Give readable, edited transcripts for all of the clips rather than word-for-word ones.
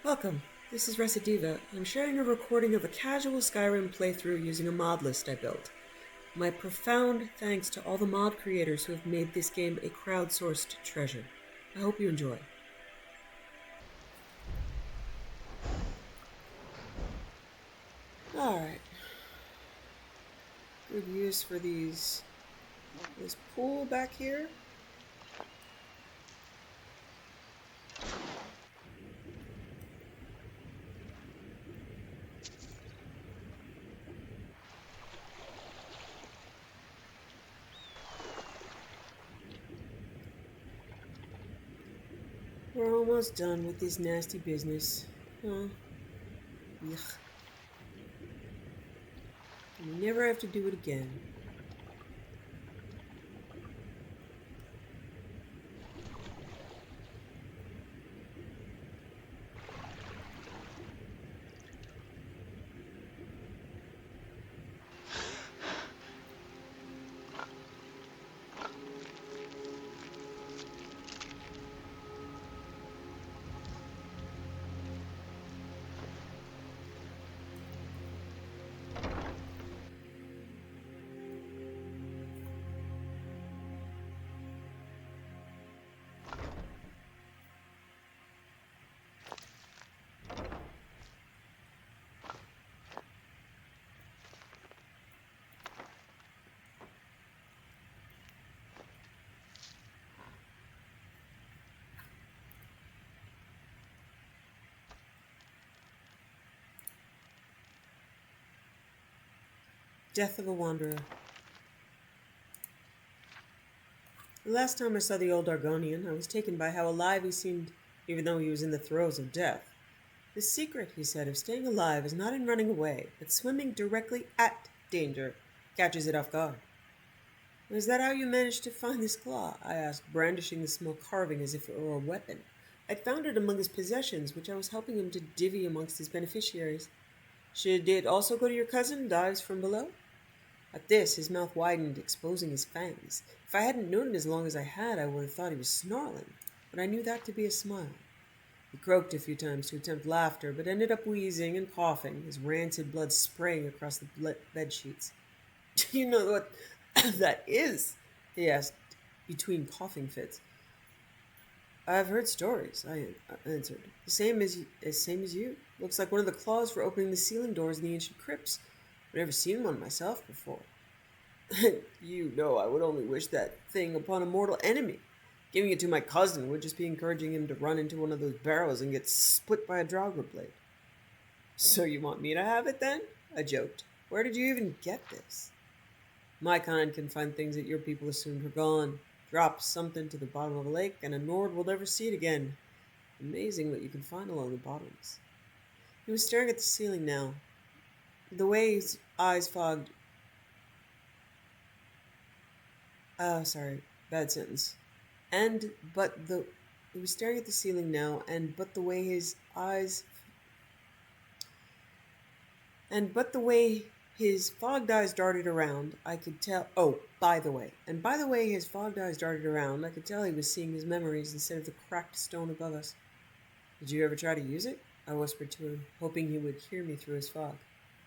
Welcome. This is Recidiva. I'm sharing a recording of a casual Skyrim playthrough using a mod list I built. My profound thanks to all the mod creators who have made this game a crowdsourced treasure. I hope you enjoy. Alright. Good use for this pool back here. We're almost done with this nasty business. Huh? Yuck. We never have to do it again. Death of a Wanderer. The last time I saw the old Argonian, I was taken by how alive he seemed, even though he was in the throes of death. The secret, he said, of staying alive is not in running away, but swimming directly at danger catches it off guard. Is that how you managed to find this claw? I asked, brandishing the small carving as if it were a weapon. I'd found it among his possessions, which I was helping him to divvy amongst his beneficiaries. Should it also go to your cousin, dives from below? At this, his mouth widened, exposing his fangs. If I hadn't known it as long as I had, I would have thought he was snarling, but I knew that to be a smile. He croaked a few times to attempt laughter, but ended up wheezing and coughing, his rancid blood spraying across the bed sheets. Do you know what that is? He asked, between coughing fits. I've heard stories, I answered. The same as you. Looks like one of the claws for opening the ceiling doors in the ancient crypts. I've never seen one myself before. You know I would only wish that thing upon a mortal enemy. Giving it to my cousin would just be encouraging him to run into one of those barrels and get split by a Dragonborn blade. So you want me to have it then? I joked. Where did you even get this? My kind can find things that your people assumed were gone. Drop something to the bottom of a lake and a Nord will never see it again. Amazing what you can find along the bottoms. He was staring at the ceiling now. The way his eyes fogged... sorry, bad sentence. He was staring at the ceiling now, but the way his fogged eyes darted around, I could tell... Oh, by the way his fogged eyes darted around, I could tell he was seeing his memories instead of the cracked stone above us. Did you ever try to use it? I whispered to him, hoping he would hear me through his fog.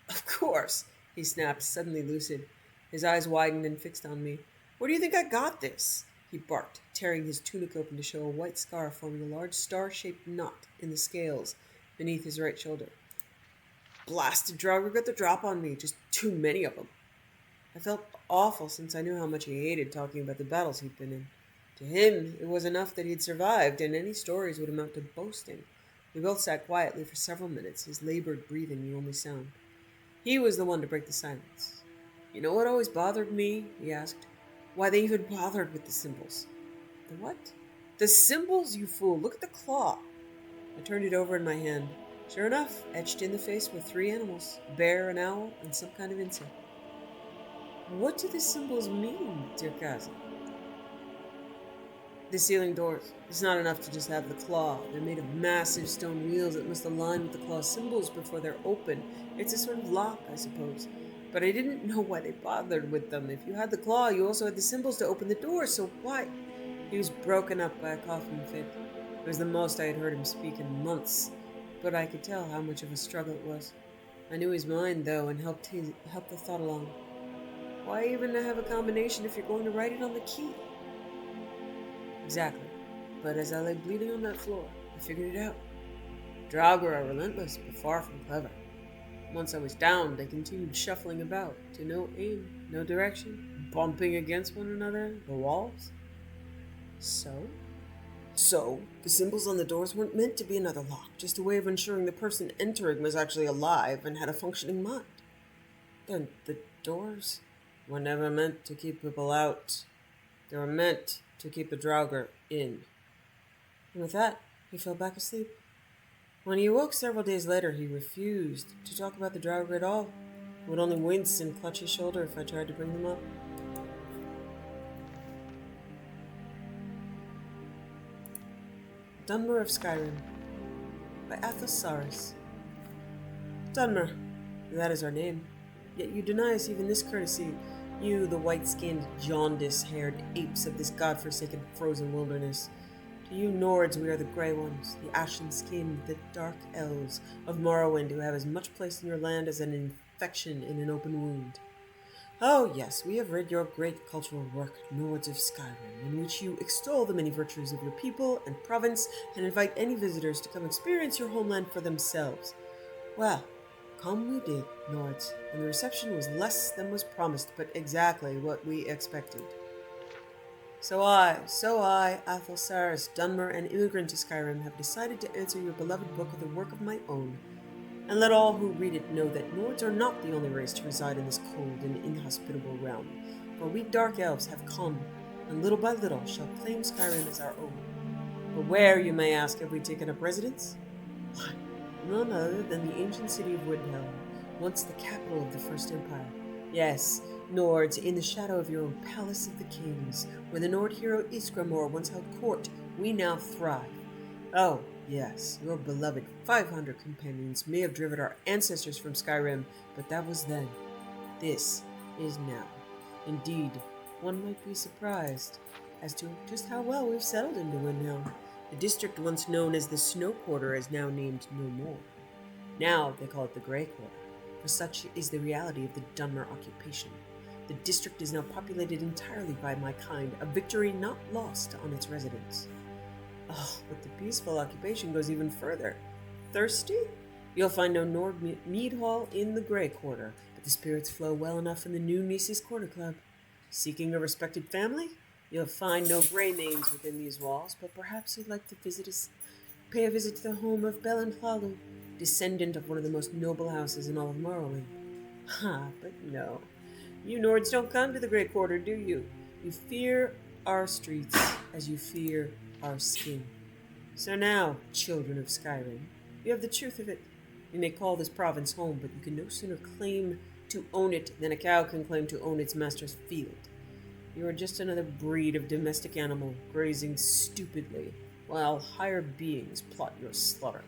Of course, he snapped, suddenly lucid. His eyes widened and fixed on me. Where do you think I got this? He barked, tearing his tunic open to show a white scar forming a large star-shaped knot in the scales beneath his right shoulder. Blasted Draugr got the drop on me, just too many of them. I felt awful since I knew how much he hated talking about the battles he'd been in. To him, it was enough that he'd survived, and any stories would amount to boasting. We both sat quietly for several minutes, his labored breathing the only sound. He was the one to break the silence. You know what always bothered me? He asked. Why they even bothered with the symbols. The what? The symbols, you fool! Look at the claw! I turned it over in my hand. Sure enough, etched in the face were 3 animals, a bear, an owl, and some kind of insect. What do the symbols mean, dear cousin? The ceiling doors. It's not enough to just have the claw. They're made of massive stone wheels that must align with the claw's symbols before they're open. It's a sort of lock, I suppose. But I didn't know why they bothered with them. If you had the claw, you also had the symbols to open the door, so why? He was broken up by a coughing fit. It was the most I had heard him speak in months. but I could tell how much of a struggle it was. I knew his mind, though, and helped the thought along. Why even have a combination if you're going to write it on the key? Exactly. But as I lay bleeding on that floor, I figured it out. Draugr are relentless, but far from clever. Once I was down, they continued shuffling about, to no aim, no direction, bumping against one another, the walls. So? So, the symbols on the doors weren't meant to be another lock, just a way of ensuring the person entering was actually alive and had a functioning mind. Then the doors were never meant to keep people out. They were meant to keep the Draugr in. And with that, he fell back asleep. When he awoke several days later, he refused to talk about the Draugr at all. He would only wince and clutch his shoulder if I tried to bring them up. Dunmer of Skyrim by Athelsaris. Dunmer, that is our name. Yet you deny us even this courtesy, you, the white-skinned, jaundice-haired apes of this godforsaken frozen wilderness. To you Nords we are the grey ones, the ashen-skinned, the dark elves of Morrowind who have as much place in your land as an infection in an open wound. Oh yes, we have read your great cultural work, Nords of Skyrim, in which you extol the many virtues of your people and province and invite any visitors to come experience your homeland for themselves. Well, come we did, Nords, and the reception was less than was promised, but exactly what we expected. So I, Athelsaris, Dunmer, an immigrant to Skyrim, have decided to answer your beloved book with a work of my own, and let all who read it know that Nords are not the only race to reside in this cold and inhospitable realm, for we dark elves have come, and little by little shall claim Skyrim as our own. But where, you may ask, have we taken up residence? Why, none other than the ancient city of Windhelm, once the capital of the First Empire. Yes, Nords, in the shadow of your own Palace of the Kings, where the Nord hero Iskramor once held court, we now thrive. Oh, yes, your beloved 500 companions may have driven our ancestors from Skyrim, but that was then. This is now. Indeed, one might be surprised as to just how well we've settled into Windhelm. The district once known as the Snow Quarter is now named no more. Now they call it the Grey Quarter, for such is the reality of the Dunmer occupation. The district is now populated entirely by my kind, a victory not lost on its residents. Oh, but the peaceful occupation goes even further. Thirsty? You'll find no Nord mead hall in the Grey Quarter, but the spirits flow well enough in the new Mises Quarter Club. Seeking a respected family? You'll find no grey names within these walls, but perhaps you'd like to pay a visit to the home of Belen Hlalu, descendant of one of the most noble houses in all of Morrowind. Ha, but no. You Nords don't come to the Grey Quarter, do you? You fear our streets as you fear our skin. So now, children of Skyrim, you have the truth of it. You may call this province home, but you can no sooner claim to own it than a cow can claim to own its master's field. You are just another breed of domestic animal, grazing stupidly, while higher beings plot your slaughter.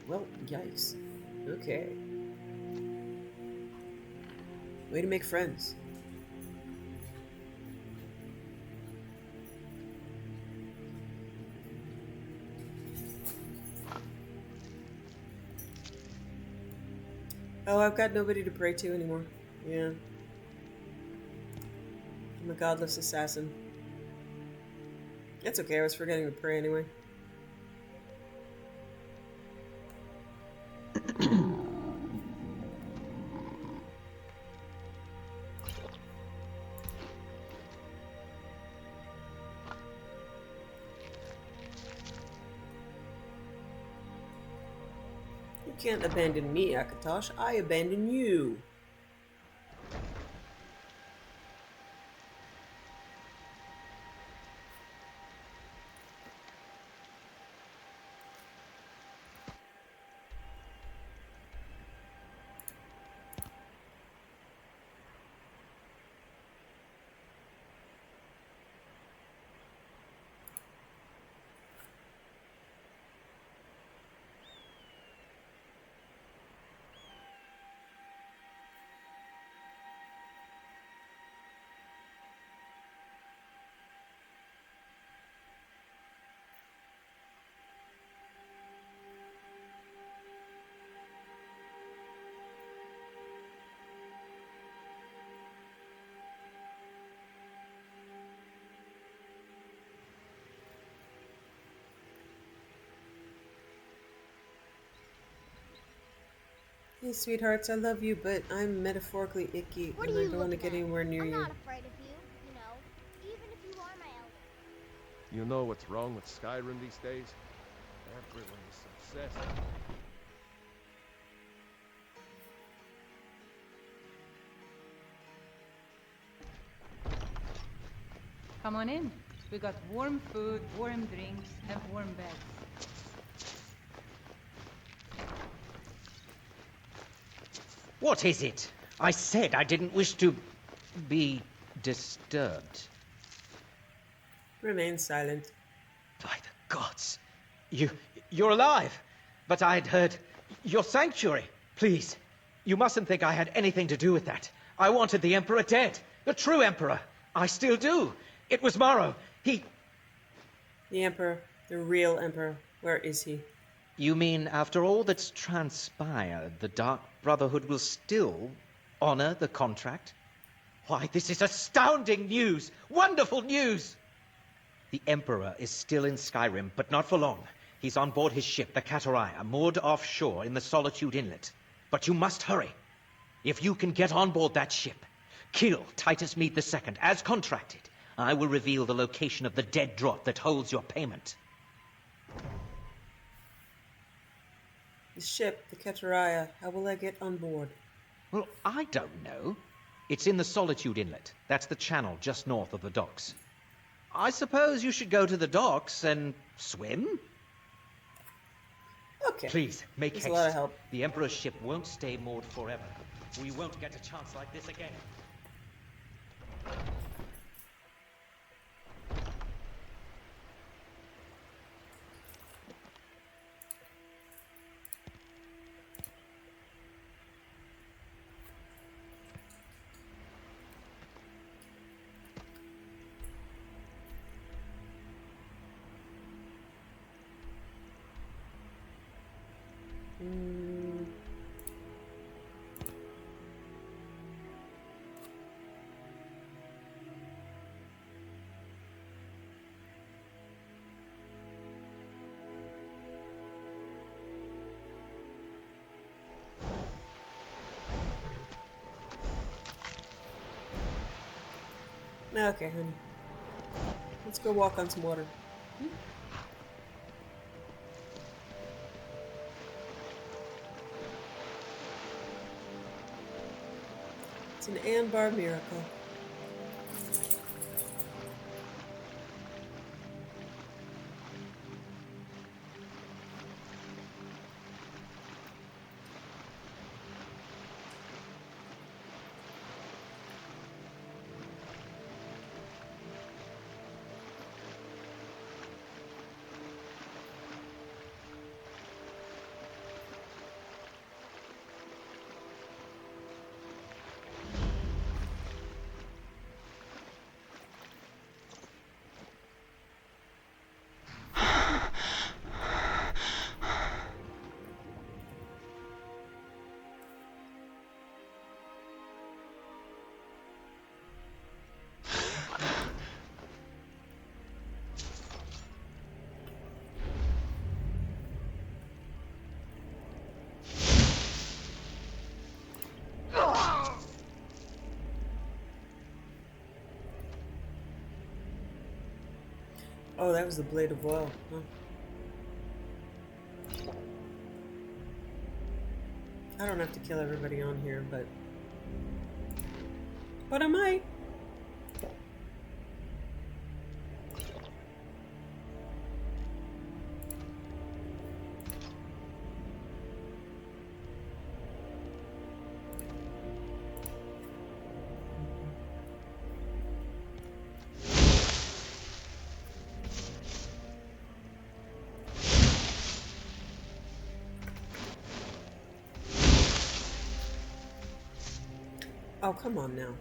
Well, yikes. Okay. Way to make friends. Oh, I've got nobody to pray to anymore. Yeah. I'm a godless assassin. It's okay, I was forgetting to pray anyway. You can't abandon me, Akatosh. I abandon you. Hey, sweethearts, I love you, but I'm metaphorically icky, What are and I you don't want to looking get at? anywhere near I'm you. not afraid of you, even if you are my elder. You know what's wrong with Skyrim these days? Everyone is obsessed. Come on in. We got warm food, warm drinks, and warm beds. What is it? I said I didn't wish to be disturbed. Remain silent. By the gods. You're alive. But I'd heard your sanctuary. Please, you mustn't think I had anything to do with that. I wanted the Emperor dead. The true Emperor. I still do. It was Morrow. He... The Emperor, the real Emperor, where is he? You mean after all that's transpired, the Dark Brotherhood will still honor the contract? Why, this is astounding news! Wonderful news! The Emperor is still in Skyrim, but not for long. He's on board his ship, the Kataraya, moored offshore in the Solitude Inlet. But you must hurry. If you can get on board that ship, kill Titus Mede II, as contracted, I will reveal the location of the dead drop that holds your payment. The ship, the Kataraya, how will I get on board? Well, I don't know. It's in the Solitude Inlet. That's the channel just north of the docks. I suppose you should go to the docks and swim? Okay. Please, make There's haste. a lot of help. The Emperor's ship won't stay moored forever. We won't get a chance like this again. Mm. Okay, honey. Let's go walk on some water. It's an Anbar miracle. Oh, that was the blade of woe. Huh. I don't have to kill everybody on here, but I might. Oh, come on now.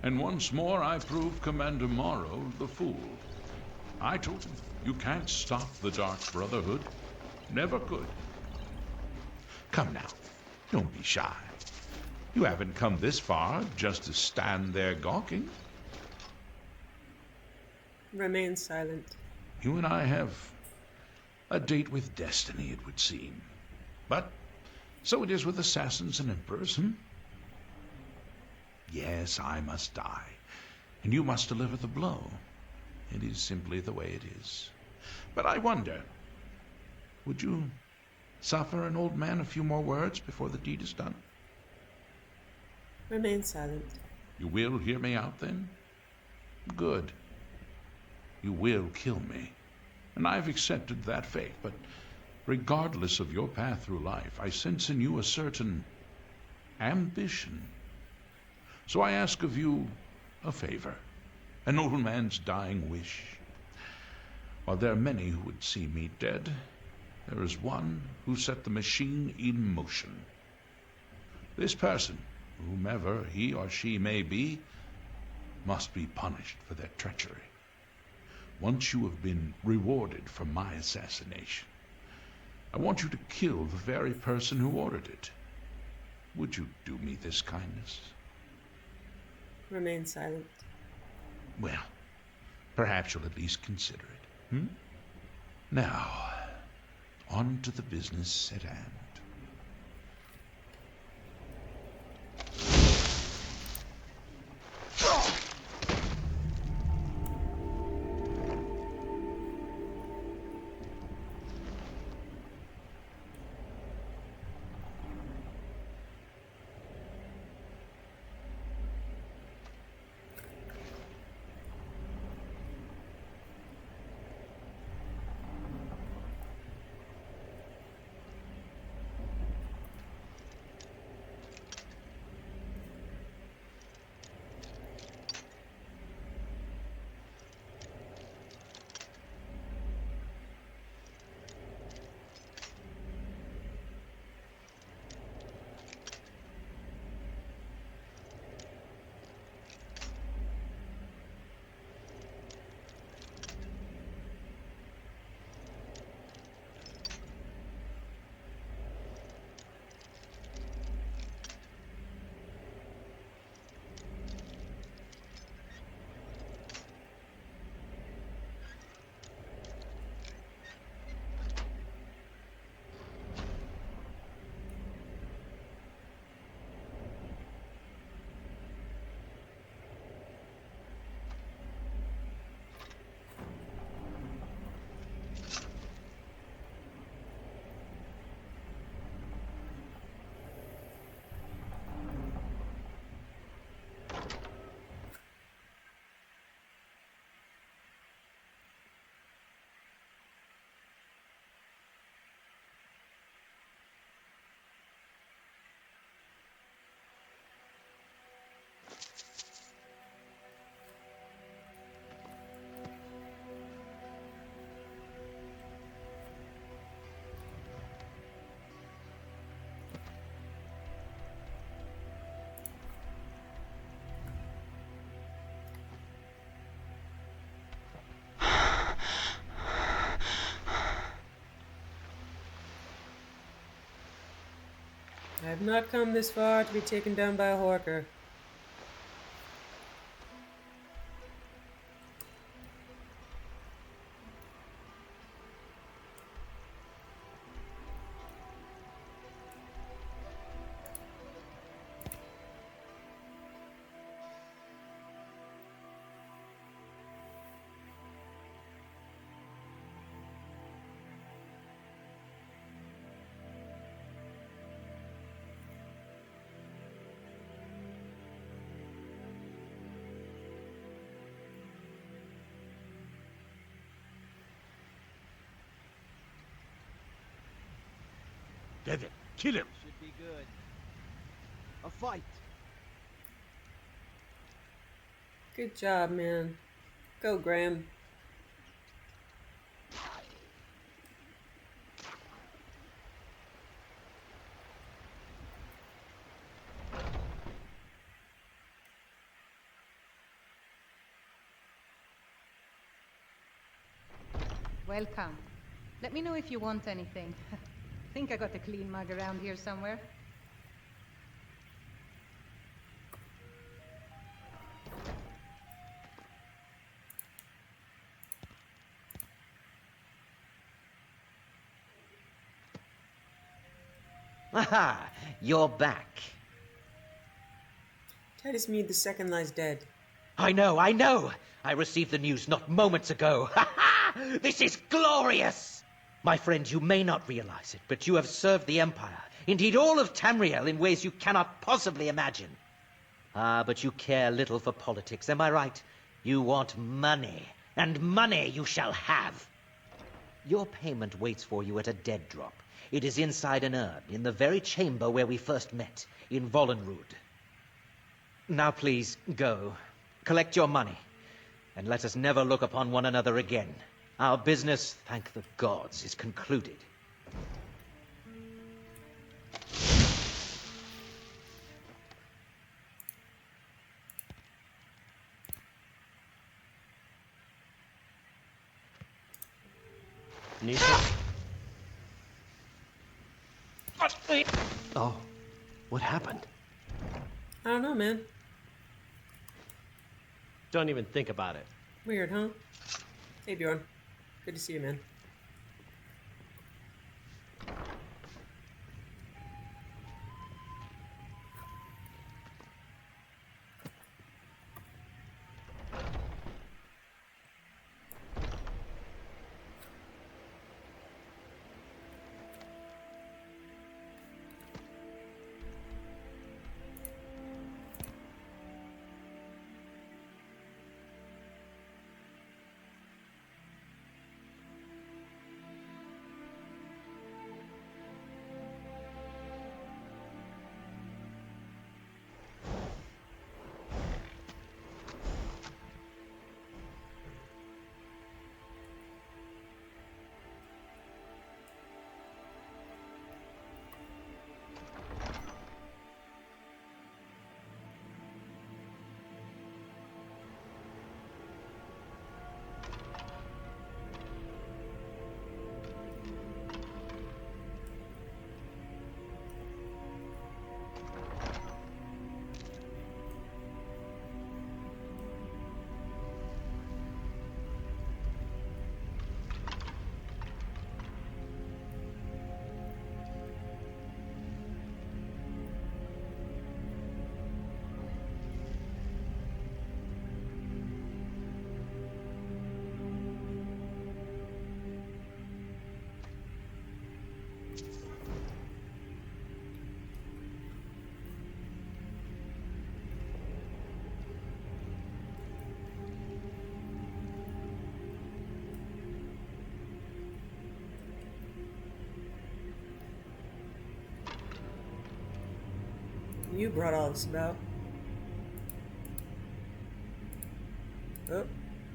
And once more I prove Commander Morrow the fool. I told him, you can't stop the Dark Brotherhood. Never could. Come now, don't be shy. You haven't come this far just to stand there gawking. Remain silent. You and I have a date with destiny, it would seem. But so it is with assassins and emperors, Yes, I must die, and you must deliver the blow. It is simply the way it is. But I wonder, would you suffer an old man a few more words before the deed is done? Remain silent. You will hear me out, then? Good. You will kill me, and I've accepted that fate, but regardless of your path through life, I sense in you a certain ambition. So I ask of you a favor, an old man's dying wish. While there are many who would see me dead, there is one who set the machine in motion. This person, whomever he or she may be, must be punished for their treachery. Once you have been rewarded for my assassination, I want you to kill the very person who ordered it. Would you do me this kindness? Remain silent. Well, perhaps you'll at least consider it. Now, on to the business at hand. I have not come this far to be taken down by a horker. Get him! Kill him! Should be good. A fight. Good job, man. Go, Graham. Welcome. Let me know if you want anything. Think I got a clean mug around here somewhere. Aha! You're back. Titus Mead II lies dead. I know! I received the news not moments ago. Ha ha! This is glorious! My friend, you may not realize it, but you have served the Empire, indeed all of Tamriel, in ways you cannot possibly imagine. Ah, but you care little for politics, am I right? You want money, and money you shall have. Your payment waits for you at a dead drop. It is inside an urn, in the very chamber where we first met, in Vollenrud. Now please, go. Collect your money, and let us never look upon one another again. Our business, thank the gods, is concluded. Nisha? Oh, what happened? I don't know, man. Don't even think about it. Weird, huh? Hey, Bjorn. Good to see you, man. You brought all this about. Oh,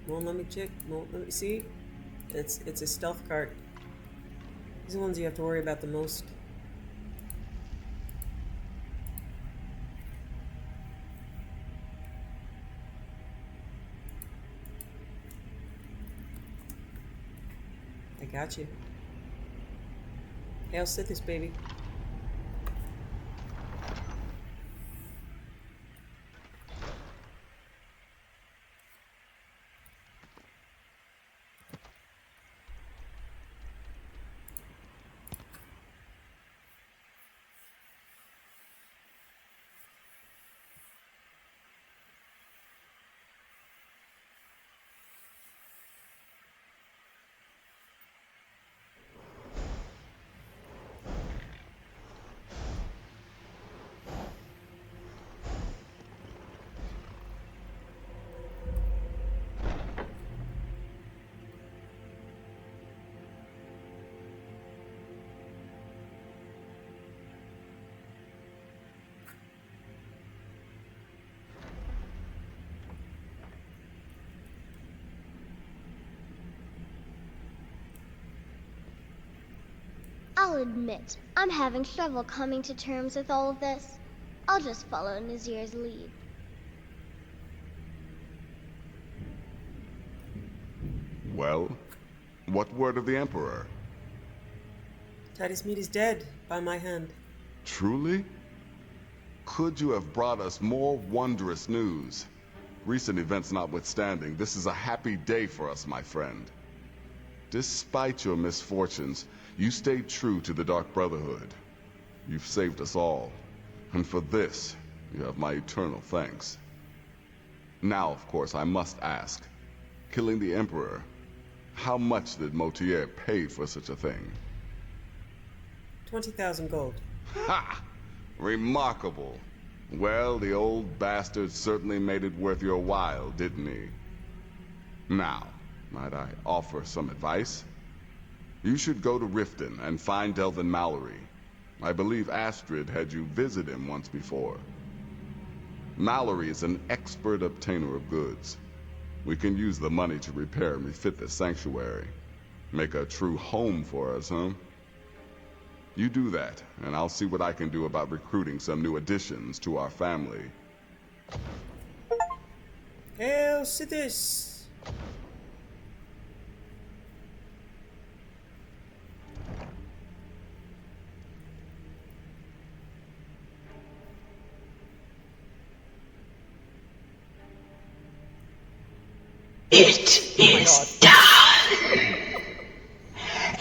won't let me check. Won't let me see. It's a stealth cart. These are the ones you have to worry about the most. I got you. Hey, I'll sit this baby. I'll admit, I'm having trouble coming to terms with all of this. I'll just follow Nazir's lead. Well, What word of the Emperor? Titus Mead is dead, by my hand. Truly? Could you have brought us more wondrous news? Recent events notwithstanding, this is a happy day for us, my friend. Despite your misfortunes, you stayed true to the Dark Brotherhood. You've saved us all, and for this, you have my eternal thanks. Now, of course, I must ask, killing the Emperor, how much did Motier pay for such a thing? 20,000 gold. Ha! Remarkable. Well, the old bastard certainly made it worth your while, didn't he? Now, might I offer some advice? You should go to Riften and find Delvin Mallory. I believe Astrid had you visit him once before. Mallory is an expert obtainer of goods. We can use the money to repair and refit the sanctuary. Make a true home for us, huh? You do that, and I'll see what I can do about recruiting some new additions to our family. Hail Sithis! It is done.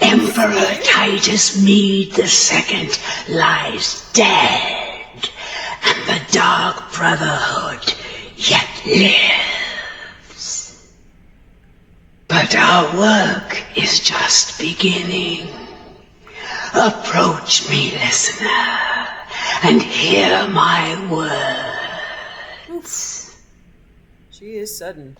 Emperor Titus Mead II lies dead, and the Dark Brotherhood yet lives. But our work is just beginning. Approach me, listener, and hear my words. She is sudden.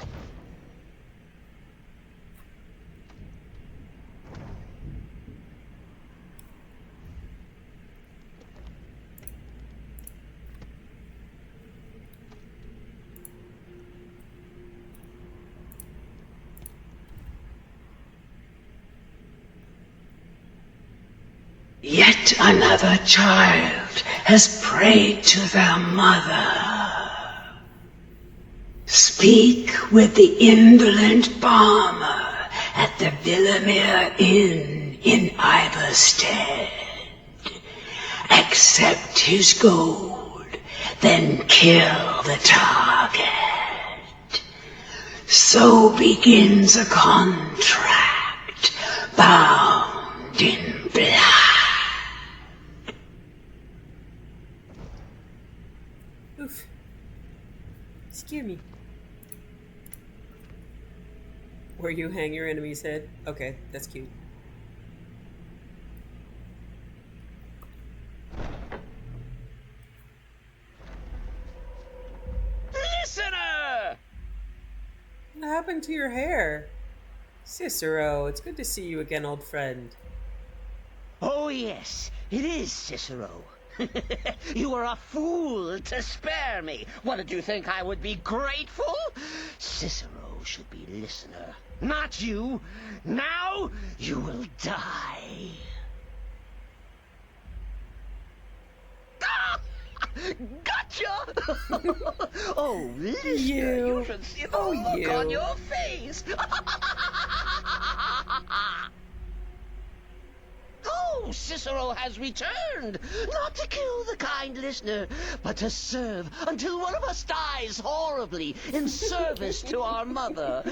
Yet another child has prayed to their mother. Speak with the indolent Balmer at the Villamere Inn in Iverstead. Accept his gold, then kill the target. So begins a contract bound in blood. Oof. Scare me. Where you hang your enemy's head? Okay, that's cute. Listener! What happened to your hair? Cicero, it's good to see you again, old friend. Oh, yes, it is Cicero. You were a fool to spare me. What, did you think I would be grateful? Cicero should be listener, not you. Now you will die. Gotcha! Oh, listener, you should see the look on your face. Oh, Cicero has returned, not to kill the kind listener, but to serve until one of us dies horribly in service to our mother.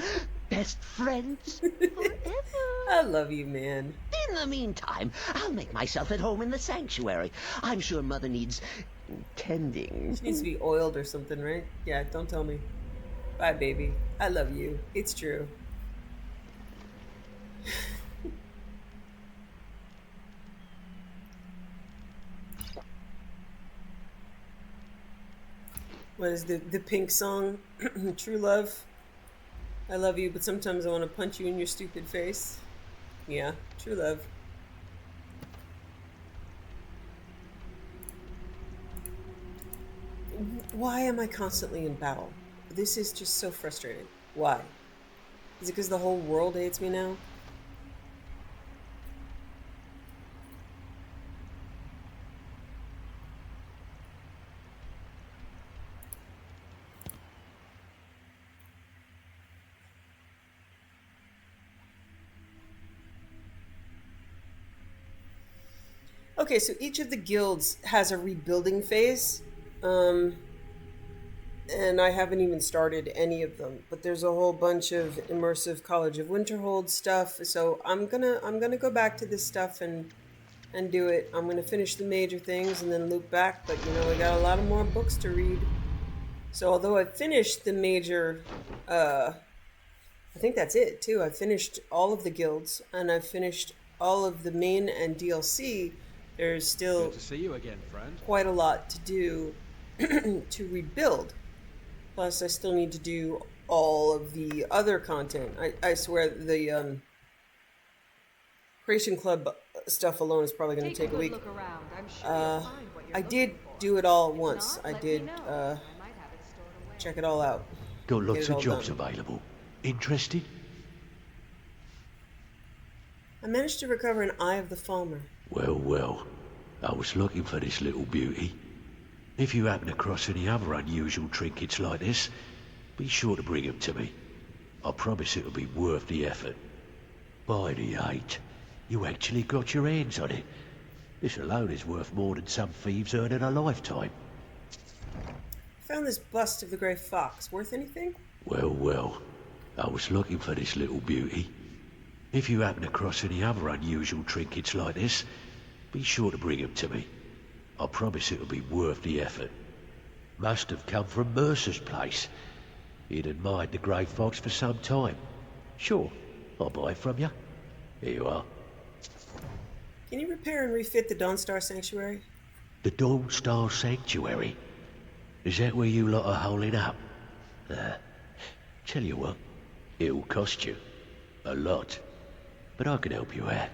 Best friends forever. I love you, man. In the meantime, I'll make myself at home in the sanctuary. I'm sure Mother needs tending. She needs to be oiled or something, right? Yeah, don't tell me. Bye, baby. I love you. It's true. What is the pink song? True love. I love you, but sometimes I want to punch you in your stupid face. Yeah, true love. Why am I constantly in battle? This is just so frustrating. Why? Is it because the whole world hates me now? Okay, so each of the guilds has a rebuilding phase. And I haven't even started any of them, but there's a whole bunch of immersive College of Winterhold stuff. So I'm gonna go back to this stuff and do it. I'm gonna finish the major things and then loop back. But you know, we got a lot of more books to read. So although I finished the major, I think that's it too. I finished all of the guilds and I finished all of the main and DLC. There's still Good to see you again, friend. quite a lot to do to rebuild. Plus, I still need to do all of the other content. I swear the Creation Club stuff alone is probably going to take a week. Look around. I'm sure you'll find what you're I looking did for. do it all at If once. not, I let me did know. I might have it stored away. check it all out. Got Get lots it of all jobs done. available. Interested? I managed to recover an Eye of the Falmer. Well, well. I was looking for this little beauty. If you happen across any other unusual trinkets like this, be sure to bring them to me. I promise it'll be worth the effort. By the 8, you actually got your hands on it. This alone is worth more than some thieves earn in a lifetime. Found this bust of the Grey Fox. Worth anything? Well, well. I was looking for this little beauty. If you happen across any other unusual trinkets like this, be sure to bring them to me. I promise it'll be worth the effort. Must have come from Mercer's place. He'd admired the Grey Fox for some time. Sure, I'll buy it from you. Here you are. Can you repair and refit the Dawnstar Sanctuary? The Dawn Star Sanctuary. Is that where you lot are holding up? Tell you what, it'll cost you. A lot. But I can help you out.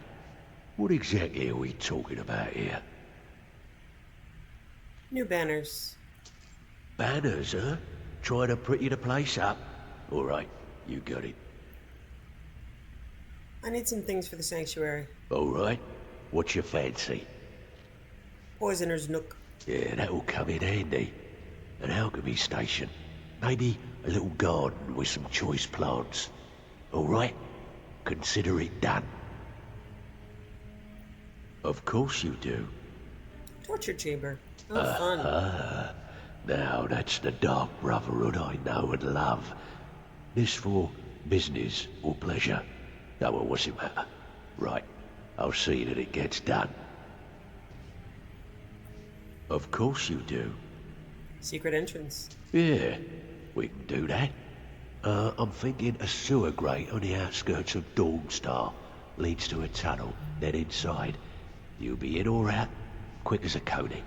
What exactly are we talking about here? New banners. Banners, huh? Trying to pretty the place up? All right, you got it. I need some things for the sanctuary. All right. What's your fancy? Poisoner's Nook. Yeah, that'll come in handy. An alchemy station. Maybe a little garden with some choice plants. All right? Consider it done. Of course you do. Torture chamber. Oh, fun. Now that's the Dark Brotherhood I know and love. This for business or pleasure? No, well, what's it matter? Right, I'll see that it gets done. Of course you do. Secret entrance. Yeah, we can do that. I'm thinking a sewer grate on the outskirts of Dawnstar leads to a tunnel, then inside. You'll be in or out, quick as a coney.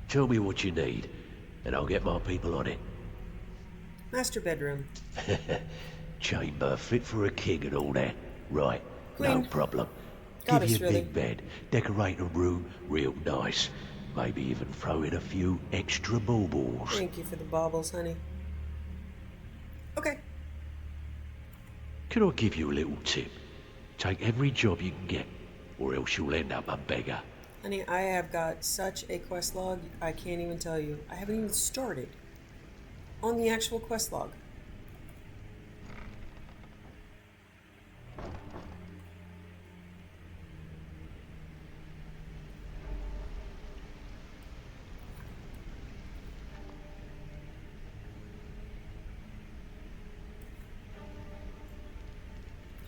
Tell me what you need, and I'll get my people on it. Master bedroom. Chamber fit for a king and all that. Right, no Queen. problem. Goddess, Give you a really. big bed, decorate a room real nice. Maybe even throw in a few extra baubles. Thank you for the baubles, honey. Okay. Can I give you a little tip? Take every job you can get, or else you'll end up a beggar. Honey, I have got such a quest log, I can't even tell you. I haven't even started on the actual quest log.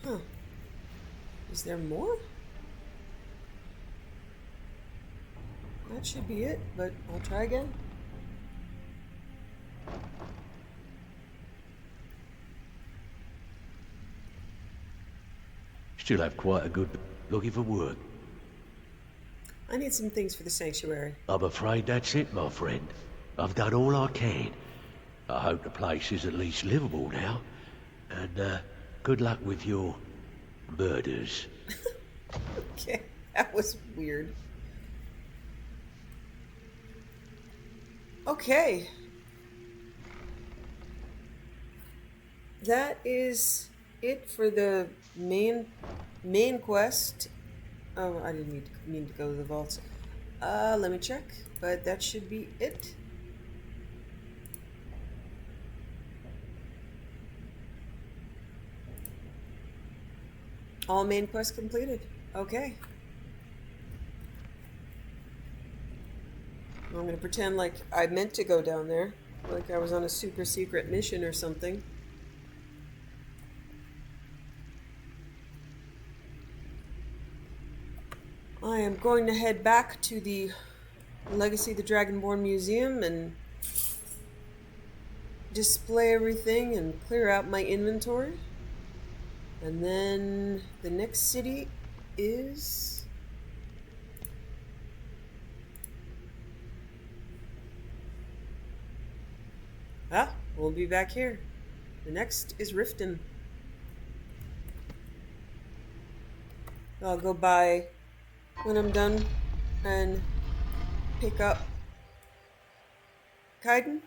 Huh. Is there more? That should be it, but I'll try again. Still have quite a good looking for work. I need some things for the sanctuary. I'm afraid that's it, my friend. I've done all I can. I hope the place is at least livable now. And, good luck with your murders. Okay, that was weird. Okay. That is it for the main quest. Oh, I didn't need to go to the vaults. Let me check, but that should be it. All main quests completed. Okay. I'm gonna pretend like I meant to go down there, like I was on a super secret mission or something. I am going to head back to the Legacy of the Dragonborn Museum and display everything and clear out my inventory. And then the next city is... we'll be back here. The next is Riften. I'll go by when I'm done and pick up Kaidan.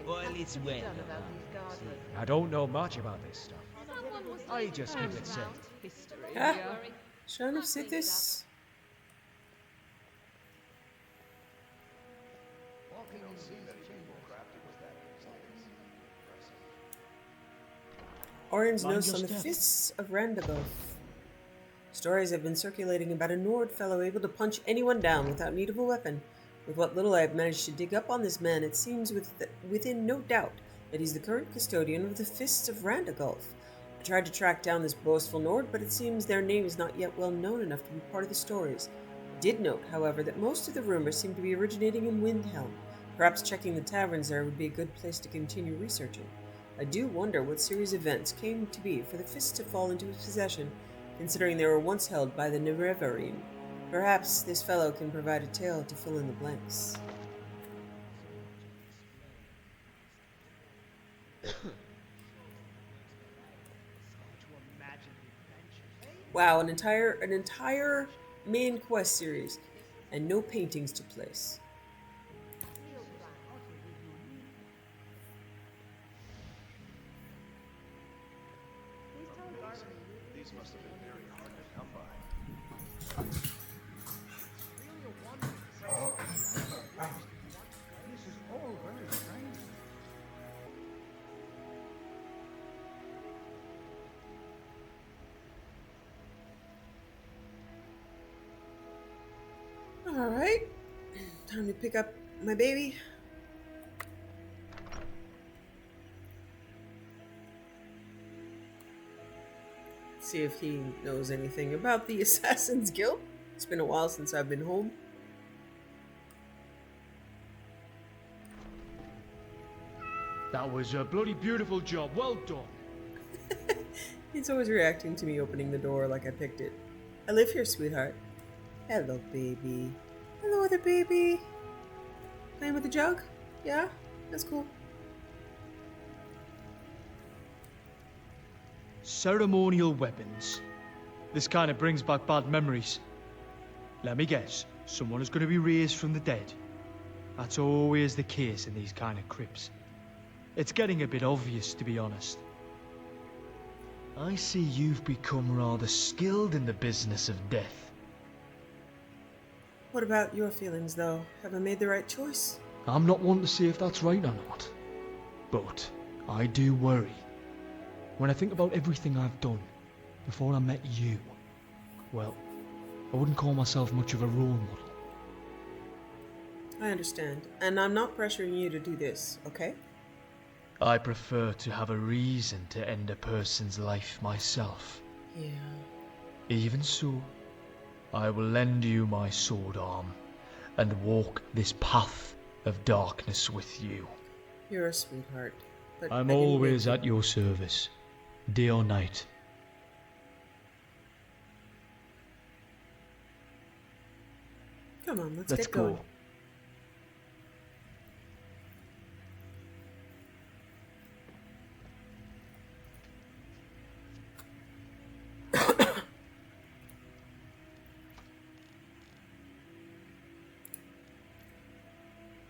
Well, it's well. I don't know much about this stuff. I just keep it safe. Shaun of Sithis. Orin's notes on the fists of Randagulf. Stories have been circulating about a Nord fellow able to punch anyone down without need of a weapon. With what little I have managed to dig up on this man, it seems within no doubt that he's the current custodian of the Fists of Randagulf. I tried to track down this boastful Nord, but it seems their name is not yet well known enough to be part of the stories. I did note, however, that most of the rumors seem to be originating in Windhelm. Perhaps checking the taverns there would be a good place to continue researching. I do wonder what series of events came to be for the Fists to fall into his possession, considering they were once held by the Nerevarine. Perhaps this fellow can provide a tale to fill in the blanks. Wow, an entire main quest series, and no paintings to place. These must have been very hard to come by. This is all very strange. Alright, time to pick up my baby. See if he knows anything about the Assassin's Guild. It's been a while since I've been home. That was a bloody beautiful job. Well done. He's always reacting to me opening the door like I picked it. I live here, sweetheart. Hello, baby. Hello, other baby. Playing with the jug? Yeah? That's cool. Ceremonial weapons. This kind of brings back bad memories. Let me guess, someone is going to be raised from the dead. That's always the case in these kind of crypts. It's getting a bit obvious, to be honest. I see you've become rather skilled in the business of death. What about your feelings, though? Have I made the right choice? I'm not one to say if that's right or not, but I do worry. When I think about everything I've done before I met you, well, I wouldn't call myself much of a role model. I understand, and I'm not pressuring you to do this, okay? I prefer to have a reason to end a person's life myself. Yeah. Even so, I will lend you my sword arm and walk this path of darkness with you. You're a sweetheart. But I'm always at your service, day or night. Come on, let's Let's get going. go.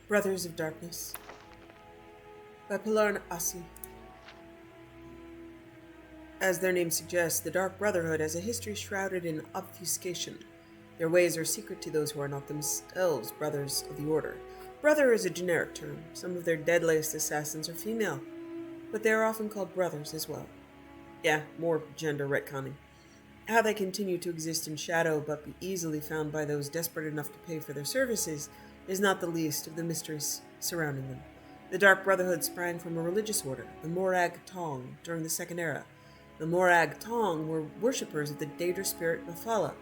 Brothers of Darkness by Pilar Asi. As their name suggests, the Dark Brotherhood has a history shrouded in obfuscation. Their ways are secret to those who are not themselves brothers of the Order. Brother is a generic term. Some of their deadliest assassins are female, but they are often called brothers as well. Yeah, more gender retconning. How they continue to exist in shadow but be easily found by those desperate enough to pay for their services is not the least of the mysteries surrounding them. The Dark Brotherhood sprang from a religious order, the Morag Tong, during the Second Era. The Morag Tong were worshippers of the Daedra spirit Mephala,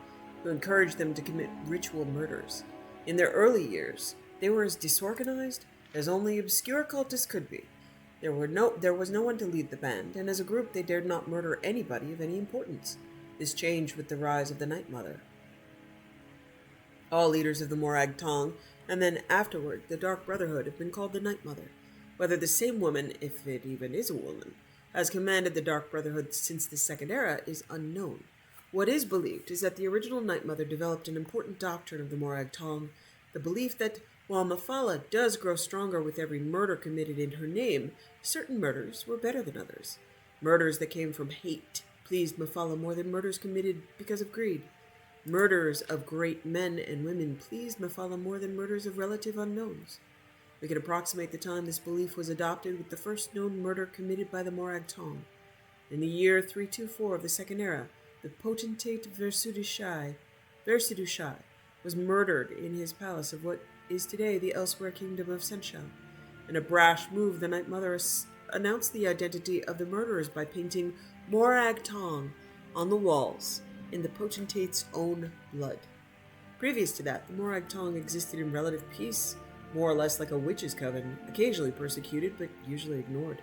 who encouraged them to commit ritual murders. In their early years, they were as disorganized as only obscure cultists could be. There was no one to lead the band, and as a group they dared not murder anybody of any importance. This changed with the rise of the Night Mother. All leaders of the Morag Tong, and then afterward the Dark Brotherhood, have been called the Night Mother. Whether the same woman, if it even is a woman, has commanded the Dark Brotherhood since the Second Era is unknown. What is believed is that the original Night Mother developed an important doctrine of the Morag Tong, the belief that while Mephala does grow stronger with every murder committed in her name, certain murders were better than others. Murders that came from hate pleased Mephala more than murders committed because of greed. Murders of great men and women pleased Mephala more than murders of relative unknowns. We can approximate the time this belief was adopted with the first known murder committed by the Morag Tong. In the year 324 of the Second Era, the potentate Versudushai was murdered in his palace of what is today the Elsewhere Kingdom of Sensha. In a brash move, the Night Mother announced the identity of the murderers by painting Morag Tong on the walls in the potentate's own blood. Previous to that, the Morag Tong existed in relative peace, more or less like a witch's coven, occasionally persecuted but usually ignored.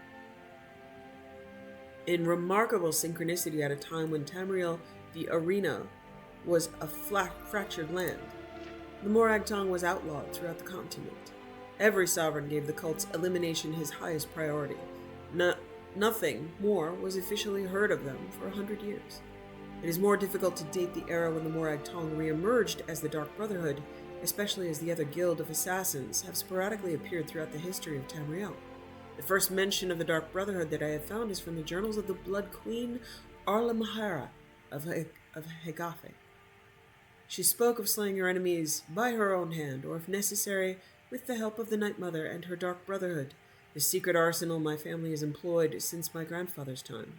In remarkable synchronicity at a time when Tamriel, the arena, was a fractured land, the Morag Tong was outlawed throughout the continent. Every sovereign gave the cult's elimination his highest priority. Nothing more was officially heard of them for 100 years. It is more difficult to date the era when the Morag Tong re-emerged as the Dark Brotherhood, especially as the other guild of assassins have sporadically appeared throughout the history of Tamriel. The first mention of the Dark Brotherhood that I have found is from the journals of the Blood Queen Arla Mahara of Hegathe. She spoke of slaying her enemies by her own hand, or if necessary, with the help of the Night Mother and her Dark Brotherhood, the secret arsenal my family has employed since my grandfather's time.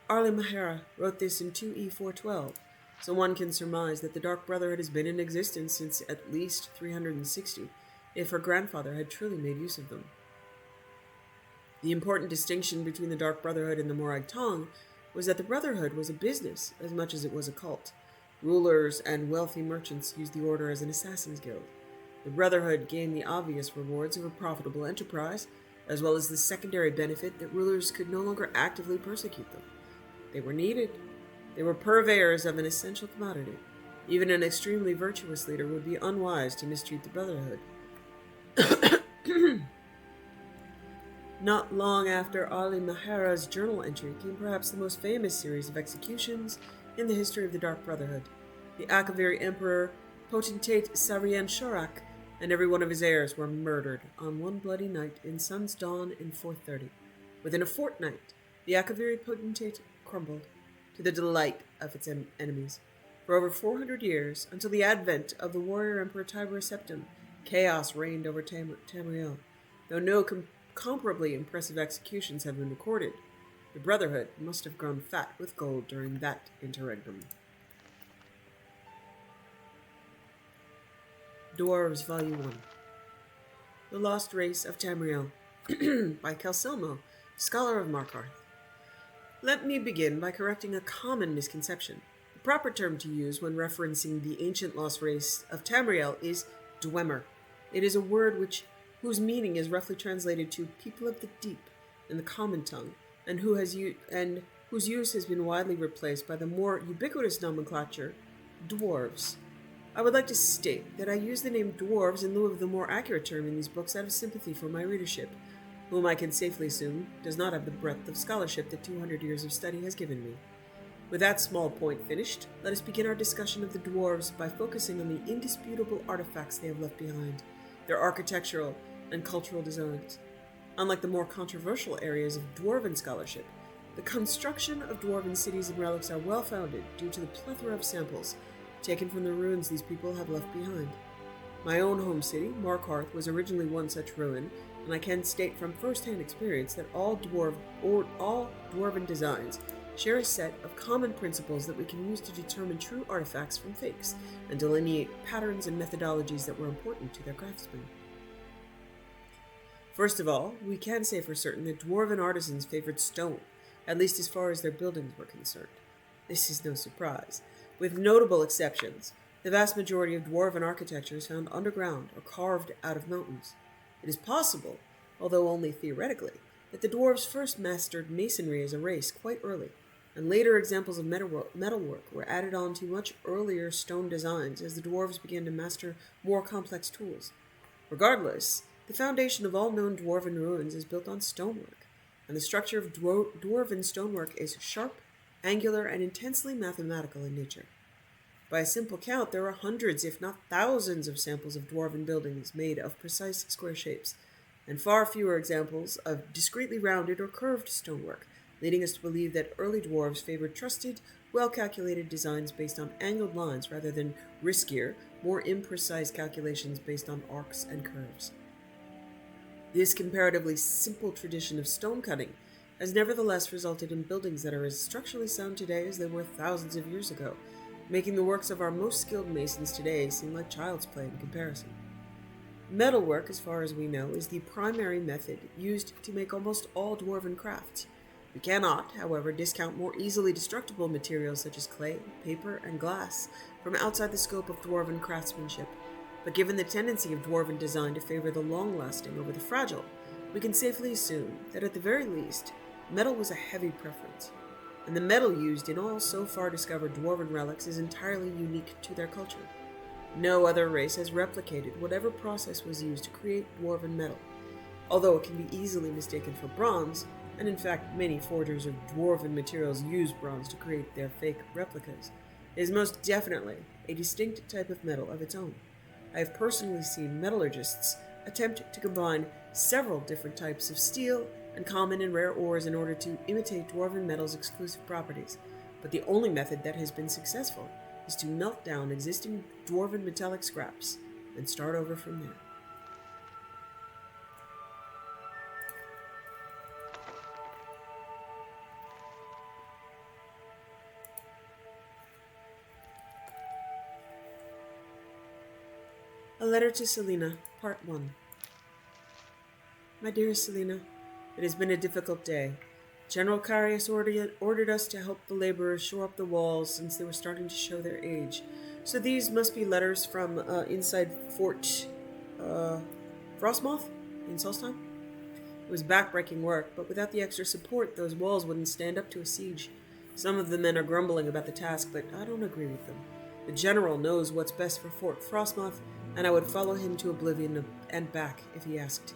Arla Mahara wrote this in 2E412, so one can surmise that the Dark Brotherhood has been in existence since at least 360, if her grandfather had truly made use of them. The important distinction between the Dark Brotherhood and the Morag Tong was that the Brotherhood was a business as much as it was a cult. Rulers and wealthy merchants used the order as an assassin's guild. The Brotherhood gained the obvious rewards of a profitable enterprise, as well as the secondary benefit that rulers could no longer actively persecute them. They were needed. They were purveyors of an essential commodity. Even an extremely virtuous leader would be unwise to mistreat the Brotherhood. Not long after Ali Mahara's journal entry came perhaps the most famous series of executions in the history of the Dark Brotherhood. The Akaviri Emperor, potentate Sarian Shorak, and every one of his heirs were murdered on one bloody night in sun's dawn in 430. Within a fortnight, the Akaviri potentate crumbled, to the delight of its enemies. For over 400 years, until the advent of the warrior Emperor Tiberius Septim, Chaos reigned over Tamriel, though no comparably impressive executions have been recorded. The Brotherhood must have grown fat with gold during that interregnum. Dwarves, Volume 1. The Lost Race of Tamriel, by Calselmo, scholar of Markarth. Let me begin by correcting a common misconception. The proper term to use when referencing the ancient lost race of Tamriel is Dwemer. It is a word whose meaning is roughly translated to people of the deep in the common tongue, and whose use has been widely replaced by the more ubiquitous nomenclature, dwarves. I would like to state that I use the name dwarves in lieu of the more accurate term in these books out of sympathy for my readership, whom I can safely assume does not have the breadth of scholarship that 200 years of study has given me. With that small point finished, let us begin our discussion of the dwarves by focusing on the indisputable artifacts they have left behind, their architectural and cultural designs. Unlike the more controversial areas of dwarven scholarship, the construction of dwarven cities and relics are well-founded due to the plethora of samples taken from the ruins these people have left behind. My own home city, Markarth, was originally one such ruin, and I can state from first-hand experience that all dwarven designs share a set of common principles that we can use to determine true artifacts from fakes and delineate patterns and methodologies that were important to their craftsmen. First of all, we can say for certain that dwarven artisans favored stone, at least as far as their buildings were concerned. This is no surprise. With notable exceptions, the vast majority of dwarven architecture is found underground or carved out of mountains. It is possible, although only theoretically, that the dwarves first mastered masonry as a race quite early, and later examples of metalwork were added on to much earlier stone designs as the dwarves began to master more complex tools. Regardless, the foundation of all known dwarven ruins is built on stonework, and the structure of dwarven stonework is sharp, angular, and intensely mathematical in nature. By a simple count, there are hundreds, if not thousands, of samples of dwarven buildings made of precise square shapes, and far fewer examples of discretely rounded or curved stonework, leading us to believe that early dwarves favored trusted, well-calculated designs based on angled lines rather than riskier, more imprecise calculations based on arcs and curves. This comparatively simple tradition of stone cutting has nevertheless resulted in buildings that are as structurally sound today as they were thousands of years ago, making the works of our most skilled masons today seem like child's play in comparison. Metalwork, as far as we know, is the primary method used to make almost all dwarven crafts. We cannot, however, discount more easily destructible materials such as clay, paper, and glass from outside the scope of dwarven craftsmanship, but given the tendency of dwarven design to favor the long-lasting over the fragile, we can safely assume that at the very least, metal was a heavy preference, and the metal used in all so far discovered dwarven relics is entirely unique to their culture. No other race has replicated whatever process was used to create dwarven metal. Although it can be easily mistaken for bronze, and in fact many forgers of dwarven materials use bronze to create their fake replicas, it is most definitely a distinct type of metal of its own. I have personally seen metallurgists attempt to combine several different types of steel and common and rare ores in order to imitate dwarven metal's exclusive properties, but the only method that has been successful is to melt down existing dwarven metallic scraps and start over from there. A Letter to Selena, Part 1. My dearest Selena, it has been a difficult day. General Carius ordered us to help the laborers shore up the walls since they were starting to show their age. So these must be letters from inside Fort Frostmoth in Solstheim. It was backbreaking work, but without the extra support, those walls wouldn't stand up to a siege. Some of the men are grumbling about the task, but I don't agree with them. The general knows what's best for Fort Frostmoth, and I would follow him to oblivion and back if he asked.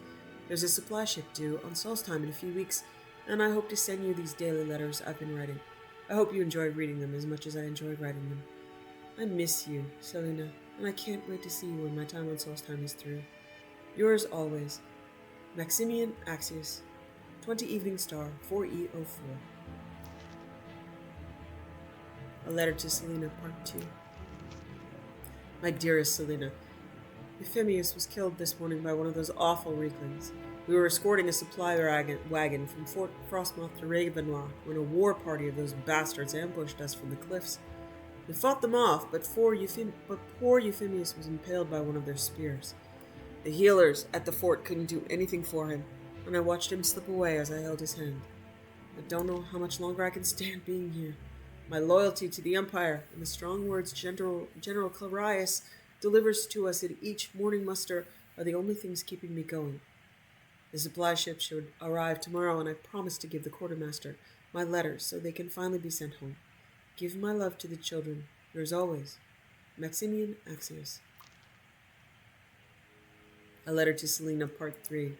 There's a supply ship due on Solstheim in a few weeks, and I hope to send you these daily letters I've been writing. I hope you enjoy reading them as much as I enjoy writing them. I miss you, Selena, and I can't wait to see you when my time on Solstheim is through. Yours always, Maximian Axius, 20 Evening Star, 4E04. A Letter to Selena, Part 2. My dearest Selena, Euphemius was killed this morning by one of those awful weaklings. We were escorting a supply wagon from Fort Frostmoth to Ravenlock when a war party of those bastards ambushed us from the cliffs. We fought them off, but poor Euphemius was impaled by one of their spears. The healers at the fort couldn't do anything for him, and I watched him slip away as I held his hand. I don't know how much longer I can stand being here. My loyalty to the Empire and the strong words General Clarius delivers to us at each morning muster are the only things keeping me going. The supply ship should arrive tomorrow, and I promise to give the quartermaster my letters so they can finally be sent home. Give my love to the children. Yours always, Maximian Axios. A letter to Selena, Part 3.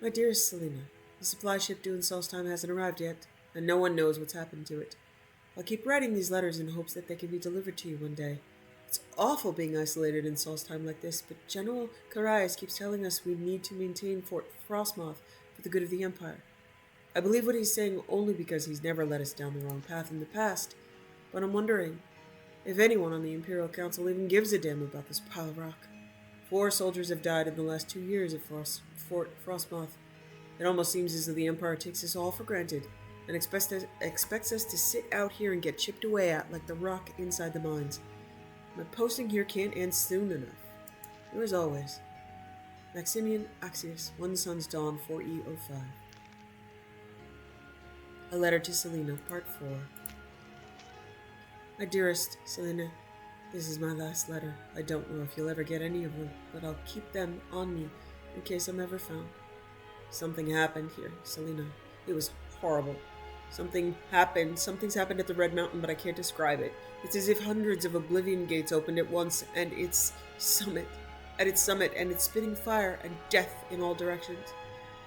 My dearest Selena, the supply ship due in Solstheim hasn't arrived yet, and no one knows what's happened to it. I'll keep writing these letters in hopes that they can be delivered to you one day. It's awful being isolated in Solstheim like this, but General Karias keeps telling us we need to maintain Fort Frostmoth for the good of the Empire. I believe what he's saying only because he's never led us down the wrong path in the past, but I'm wondering if anyone on the Imperial Council even gives a damn about this pile of rock. 4 soldiers have died in the last 2 years at Fort Frostmoth. It almost seems as though the Empire takes us all for granted and expects us to sit out here and get chipped away at like the rock inside the mines. My posting here can't end soon enough. Yours always, Maximian Axios, 1 Sun's Dawn, 4E05. A letter to Selena, Part 4. My dearest Selena, this is my last letter. I don't know if you'll ever get any of them, but I'll keep them on me in case I'm ever found. Something happened here, Selena. It was horrible. Something's happened at the Red Mountain, but I can't describe it. It's as if hundreds of Oblivion gates opened at once, and at its summit, and it's spitting fire and death in all directions.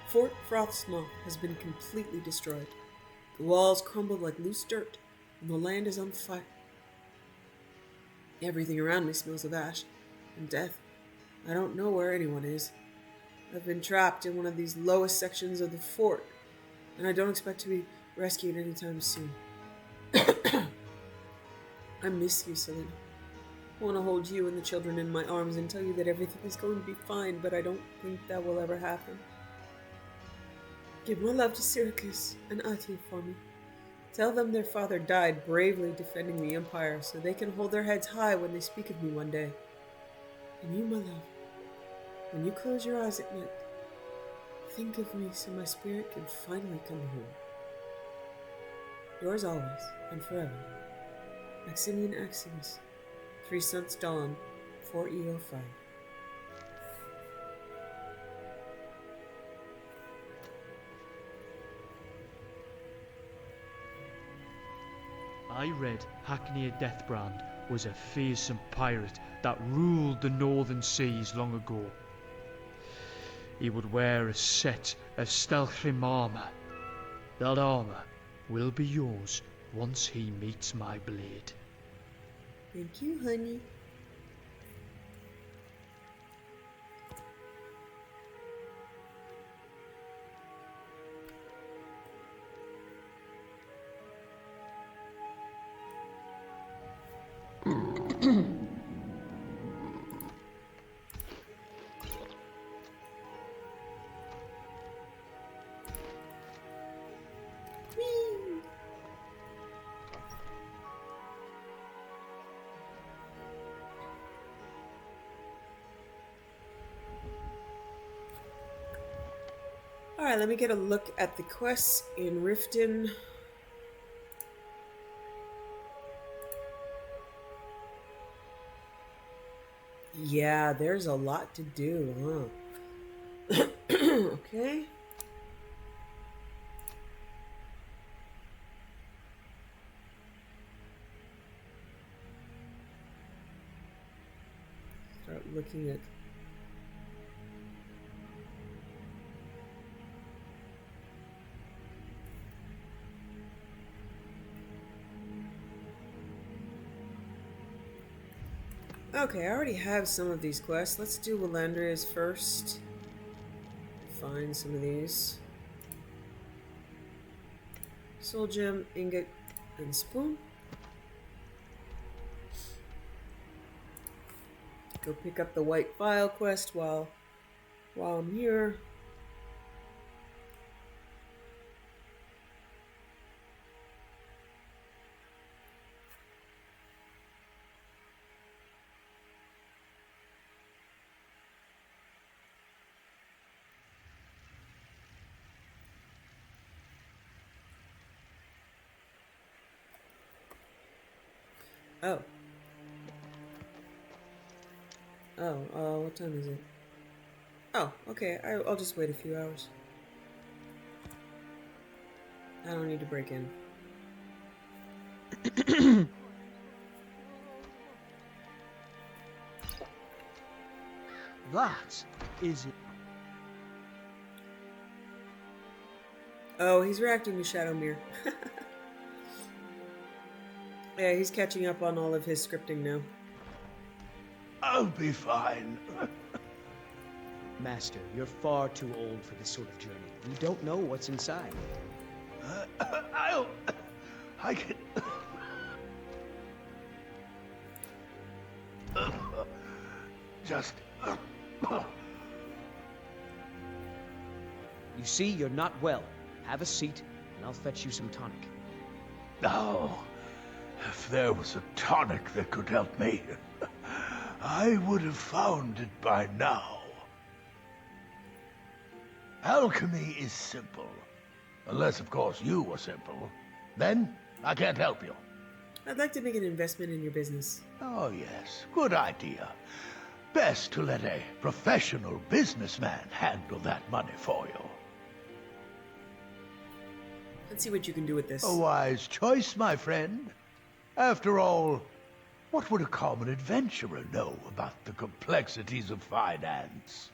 Fort Frostmoth has been completely destroyed. The walls crumbled like loose dirt, and the land is on fire. Everything around me smells of ash and death. I don't know where anyone is. I've been trapped in one of these lowest sections of the fort, and I don't expect to be rescued anytime soon. I miss you, Selena. I want to hold you and the children in my arms and tell you that everything is going to be fine, but I don't think that will ever happen. Give my love to Syracuse and Ati for me. Tell them their father died bravely defending the Empire so they can hold their heads high when they speak of me one day. And you, my love, when you close your eyes at night, think of me so my spirit can finally come home. Yours always and forever, Maximian Axios, 3 Suns Dawn, 4E05. I read Hackney Deathbrand was a fearsome pirate that ruled the northern seas long ago. He would wear a set of Stelchrim armor. That armor will be yours once he meets my blade. Thank you, honey. Alright, let me get a look at the quests in Riften. Yeah, there's a lot to do, huh? Okay. Start looking at okay, I already have some of these quests. Let's do Willandria's first. Find some of these. Soul gem, ingot, and spoon. Go pick up the white file quest while I'm here. Oh. What time is it? Oh, okay, I'll just wait a few hours. I don't need to break in. That is it. Oh, he's reacting to Shadowmere. Yeah, he's catching up on all of his scripting now. I'll be fine. Master, you're far too old for this sort of journey. You don't know what's inside. I can... Just... You see, you're not well. Have a seat, and I'll fetch you some tonic. Now, if there was a tonic that could help me, I would have found it by now. Alchemy is simple. Unless, of course, you are simple. Then, I can't help you. I'd like to make an investment in your business. Oh, yes. Good idea. Best to let a professional businessman handle that money for you. Let's see what you can do with this. A wise choice, my friend. After all, what would a common adventurer know about the complexities of finance?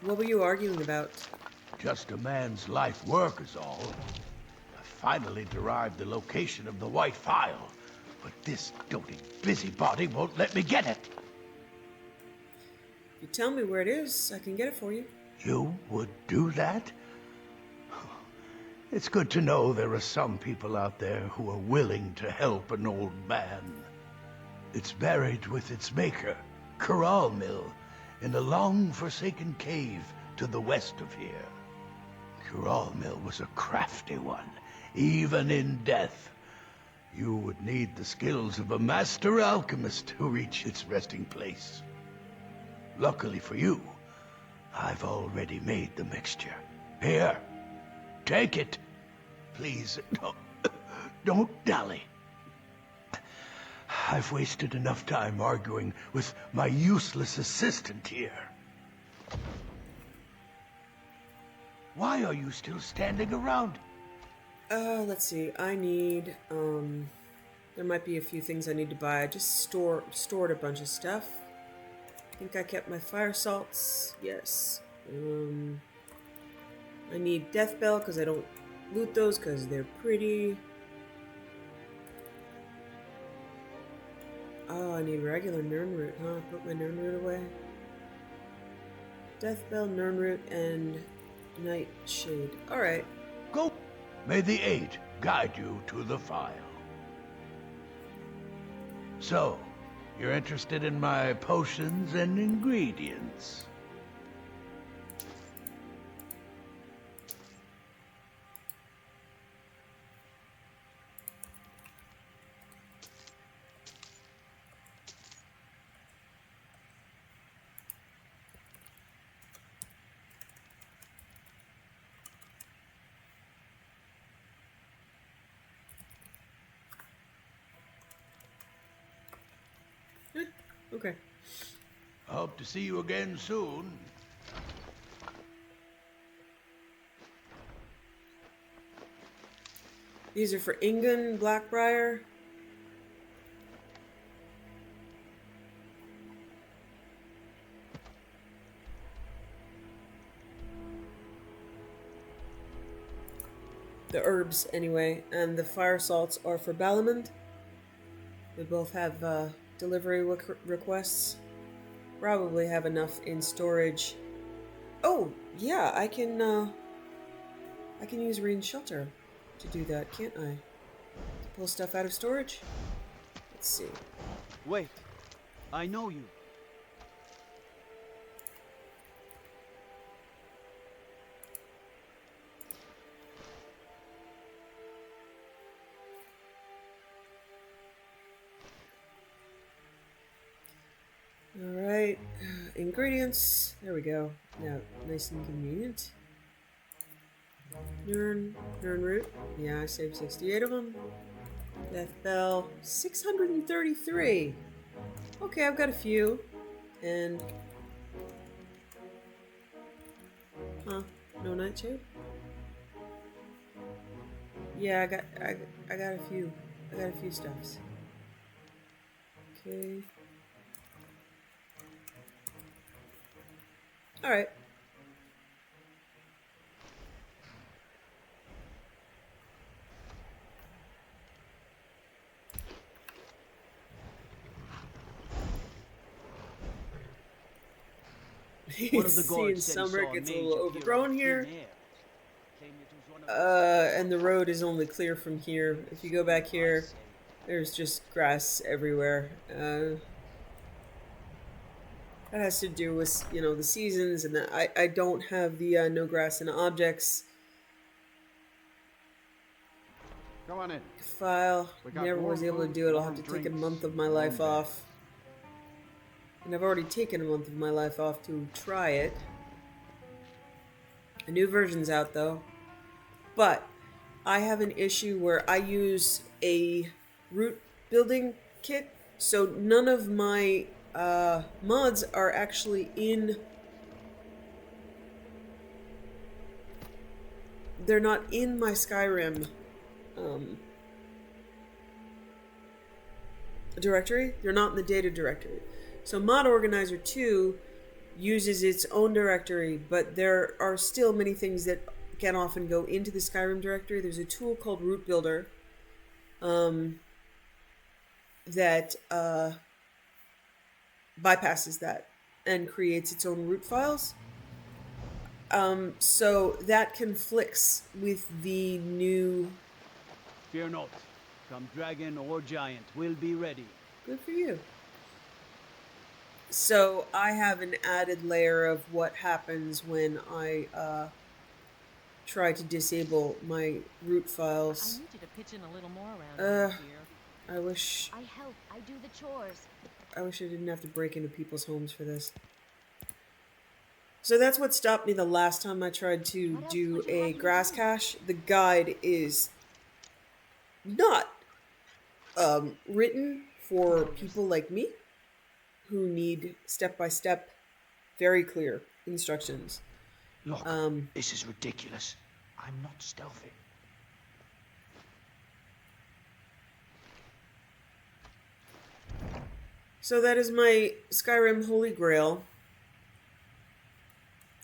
What were you arguing about? Just a man's life work is all. I finally derived the location of the white file, but this doting busybody won't let me get it. If you tell me where it is, I can get it for you. You would do that? It's good to know there are some people out there who are willing to help an old man. It's buried with its maker, Corral Mill, in a long-forsaken cave to the west of here. Corral Mill was a crafty one, even in death. You would need the skills of a master alchemist to reach its resting place. Luckily for you, I've already made the mixture. Here, take it. Please, don't dally. I've wasted enough time arguing with my useless assistant here. Why are you still standing around? Let's see. I need, there might be a few things I need to buy. I just stored a bunch of stuff. I think I kept my fire salts. Yes. I need Death Bell because I don't loot those because they're pretty. Oh, I need regular Nirnroot, huh? Put my Nirnroot away. Death Bell, Nirnroot, and Nightshade. Alright. Go. May the 8 guide you to the file. So, you're interested in my potions and ingredients? Okay. Hope to see you again soon. These are for Ingun, Blackbriar. The herbs, anyway, and the fire salts are for Balamond. They both have delivery requests. Probably have enough in storage. Oh, yeah, I can use Rain's Shelter to do that, can't I? To pull stuff out of storage? Let's see. Wait. I know you. Alright, ingredients. There we go. Now, nice and convenient. Nern root. Yeah, I saved 68 of them. Death bell. 633. Okay, I've got a few. And... Huh? No nightshade? Yeah, I got a few. I got a few stuffs. Okay. Alright. One of the Seeing guards said he summer saw gets a mage little appear overgrown out of here. thin air. Claimed it was one of And the road is only clear from here. If you go back here, there's just grass everywhere. That has to do with, you know, the seasons, and that I don't have the no grass and objects Come on in. file. We got Never was warm able to food, do it. I'll warm have to take a drinks, month of my warm life bed. off. And I've already taken a month of my life off to try it. A new version's out though. But I have an issue where I use a root building kit, so none of my mods are actually in. They're not in my Skyrim directory. They're not in the data directory. So Mod Organizer 2 uses its own directory, but there are still many things that can often go into the Skyrim directory. There's a tool called Root Builder that bypasses that and creates its own root files. So that conflicts with the new... Fear not. Come dragon or giant, we'll be ready. Good for you. So I have an added layer of what happens when I try to disable my root files. I need you to pitch in a little more around here. I wish I help. I do the chores. I didn't have to break into people's homes for this. So that's what stopped me the last time I tried to do a grass cache. The guide is not written for people like me who need step-by-step, very clear instructions. Look, this is ridiculous. I'm not stealthy. So that is my Skyrim Holy Grail,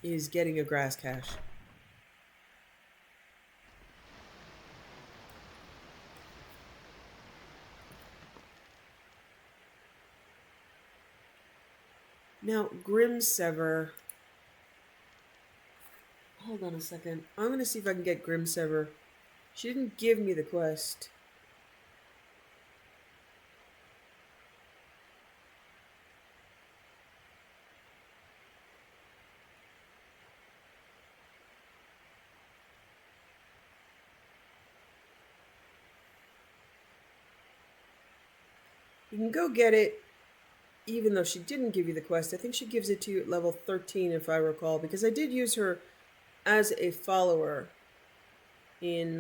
is getting a grass cache. Now, Grimsever. Hold on a second. I'm going to see if I can get Grimsever. She didn't give me the quest. You can go get it, even though she didn't give you the quest. I think she gives it to you at level 13, if I recall, because I did use her as a follower in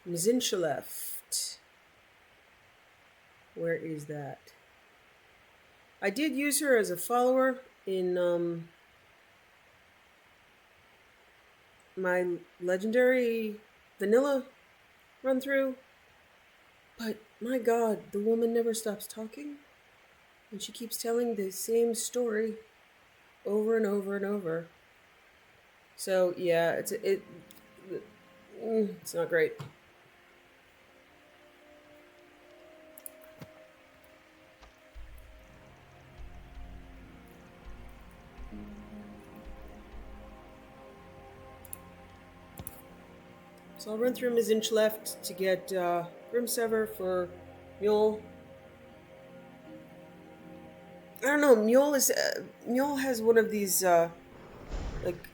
Mzinchileft. Where is that? I did use her as a follower in my legendary vanilla run through, but my god, the woman never stops talking, and she keeps telling the same story over and over and over. So yeah, it's not great. So I'll run through him his inch left to get Grimsever for Mule. I don't know, Mule has one of these like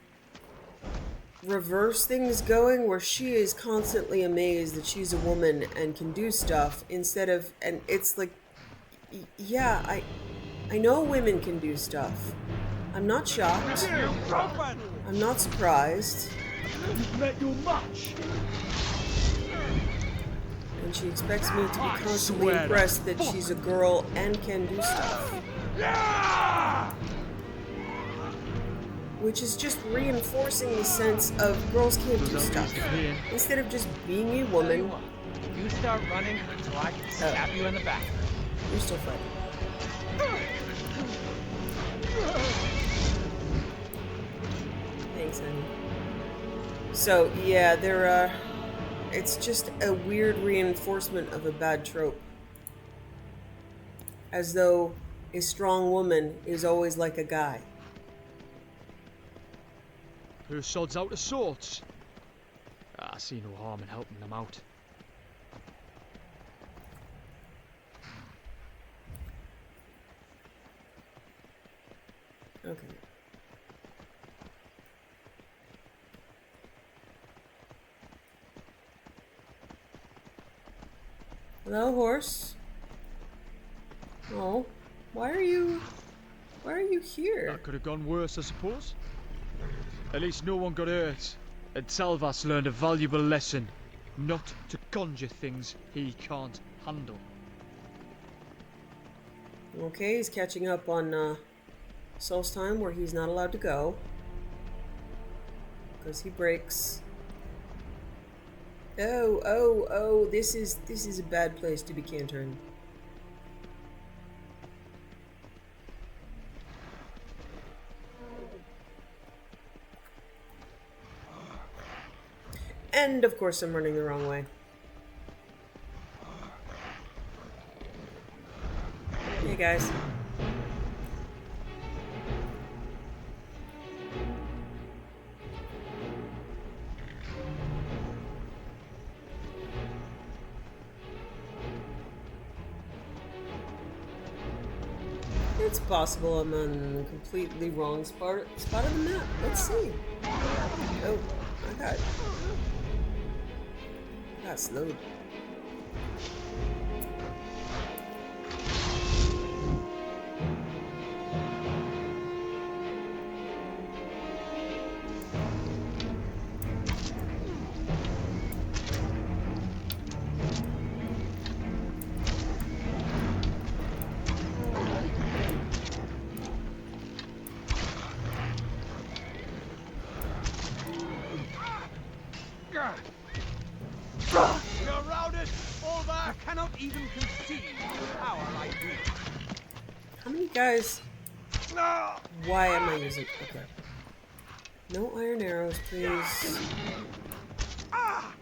reverse things going where she is constantly amazed that she's a woman and can do stuff instead of, and it's like, yeah, I know women can do stuff. I'm not shocked. I'm not surprised. Met you much. And she expects me to be constantly impressed that she's a girl and can do stuff. Which is just reinforcing the sense of girls can't do stuff. Instead of just being a woman. You start running so I can stab you in the back. You're still fighting. Thanks, honey. So, yeah, it's just a weird reinforcement of a bad trope. As though a strong woman is always like a guy. Who sods out of sorts? I see no harm in helping them out. Okay. Hello, horse. Oh, why are you here? That could have gone worse, I suppose. At least no one got hurt, and Salvas learned a valuable lesson: not to conjure things he can't handle. Okay, he's catching up on Solstheim, where he's not allowed to go because he breaks. Oh! This is a bad place to be cantering. And of course, I'm running the wrong way. Hey guys. It's possible I'm on the completely wrong spot of the map. Let's see. Oh, I got slowed. You're routed! Over! I cannot even conceive power like you. How many guys? Why am I using? Okay. No iron arrows, please. I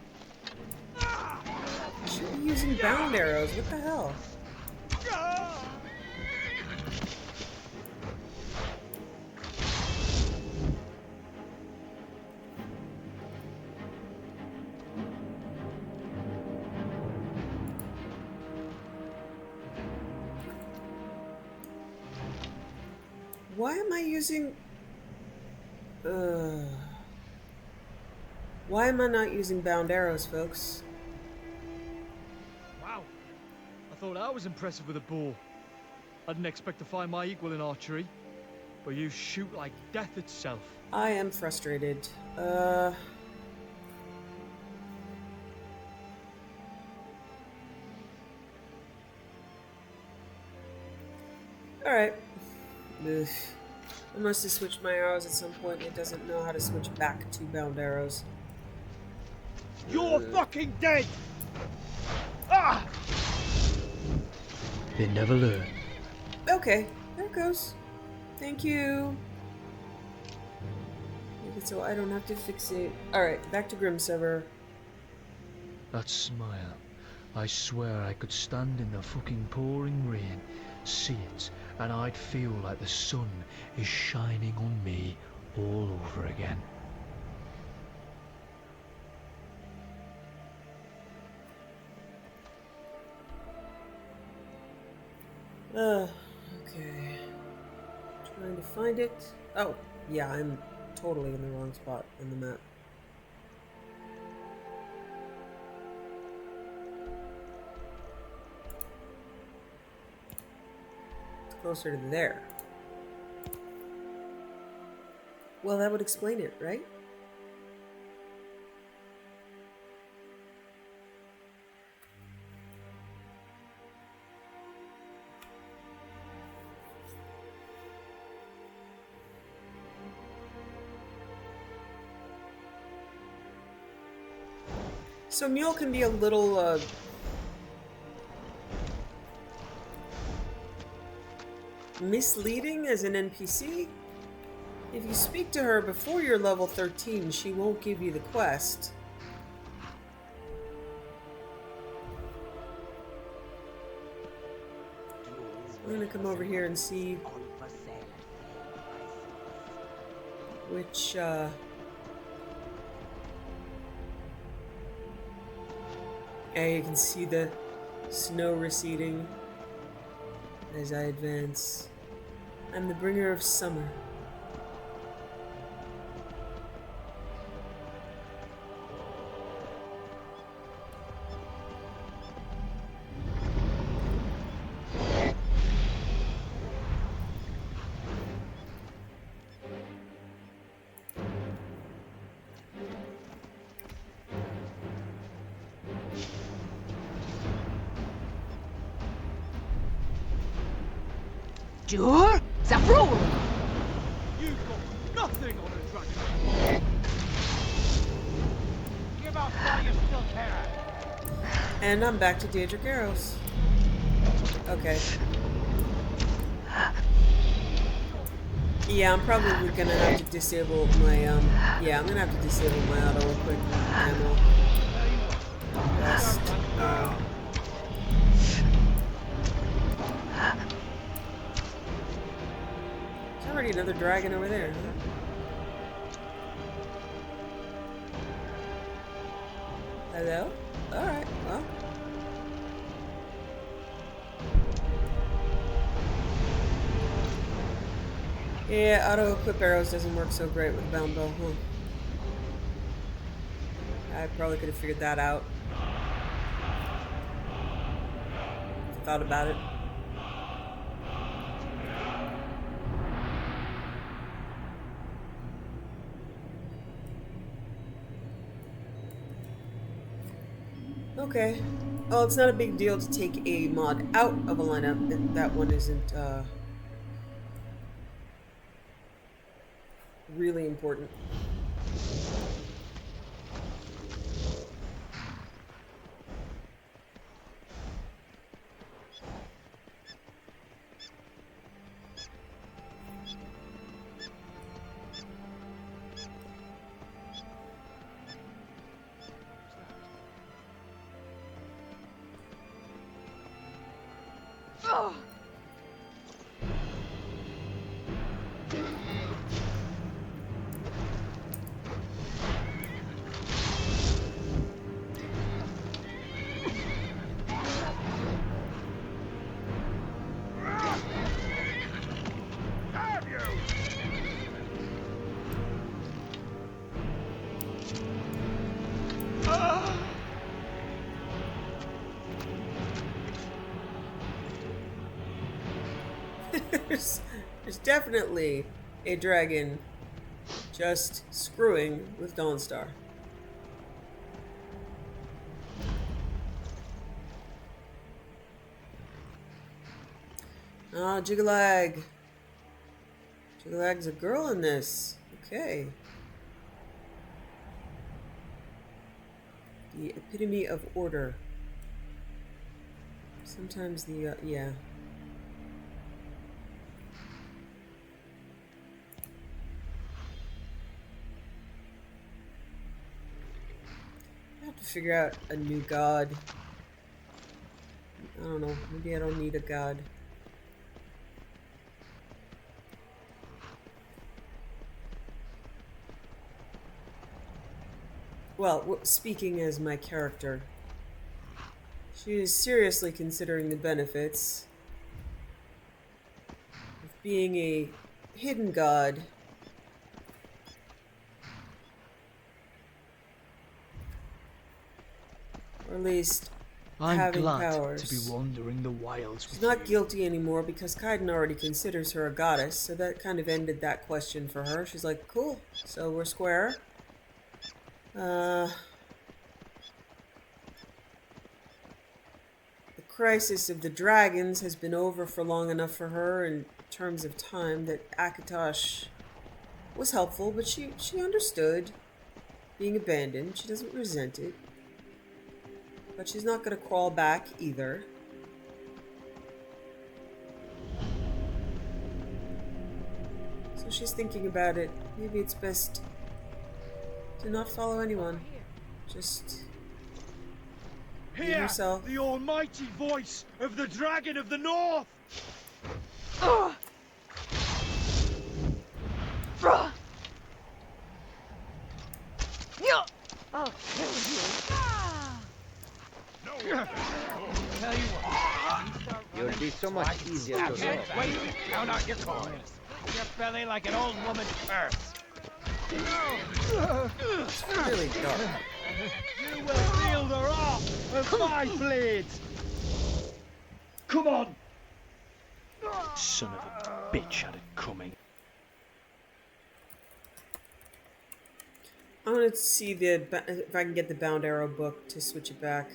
should be using bound arrows. What the hell? Why am I using... Why am I not using bound arrows, folks? Wow. I thought I was impressive with a bow. I didn't expect to find my equal in archery. But you shoot like death itself. I am frustrated. Alright. Ugh. I must have switched my arrows at some point. It doesn't know how to switch back to bound arrows. You're fucking dead! Ah! They never learn. Okay, there it goes. Thank you. Make it so I don't have to fixate. Alright, back to Grimsever. That smile. I swear I could stand in the fucking pouring rain, see it, and I'd feel like the sun is shining on me all over again. Okay. Trying to find it. Oh, yeah, I'm totally in the wrong spot on the map. It's closer to there. Well, that would explain it, right? So Mule can be a little, misleading as an NPC. If you speak to her before you're level 13, she won't give you the quest. I'm gonna come over here and see which, yeah, you can see the snow receding as I advance. I'm the bringer of summer. Jur, the rule! You've got nothing on a dragon. Give up while you still can. And I'm back to Daedric Arrows. Okay. Yeah, I'm probably gonna have to disable my, yeah, I'm gonna have to disable my auto-equip ammo. Rest. There's already another dragon over there, huh? Hello? Alright, well. Yeah, auto-equip arrows doesn't work so great with bound bow, huh? I probably could have figured that out. Thought about it. Okay. Well, it's not a big deal to take a mod out of a lineup. That one isn't, really important. Ugh. There's definitely a dragon just screwing with Dawnstar. Ah, Jigalag. Jigalag's a girl in this. Okay. The epitome of order. Sometimes the, yeah. I have to figure out a new god. I don't know. Maybe I don't need a god. Well, speaking as my character, she is seriously considering the benefits being a hidden god. Or at least I'm having glad powers. to be wandering the wilds She's with not you. guilty anymore because Kaidan already considers her a goddess, so that kind of ended that question for her. She's like, cool, so we're square. The crisis of the dragons has been over for long enough for her in terms of time that Akatosh was helpful, but she understood being abandoned. She doesn't resent it. But she's not going to crawl back either. So she's thinking about it. Maybe it's best to not follow anyone. Just be Hear herself. the almighty voice of the Dragon of the North! I'll kill you. Tell you what, It would be so much easier to can't roll. wait to count out your coins. Your belly like an old woman's purse. It's really dark. You will feel the wrath of my blades! Come on! Son of a bitch had it coming. I want to see if I can get the Bound Arrow book to switch it back.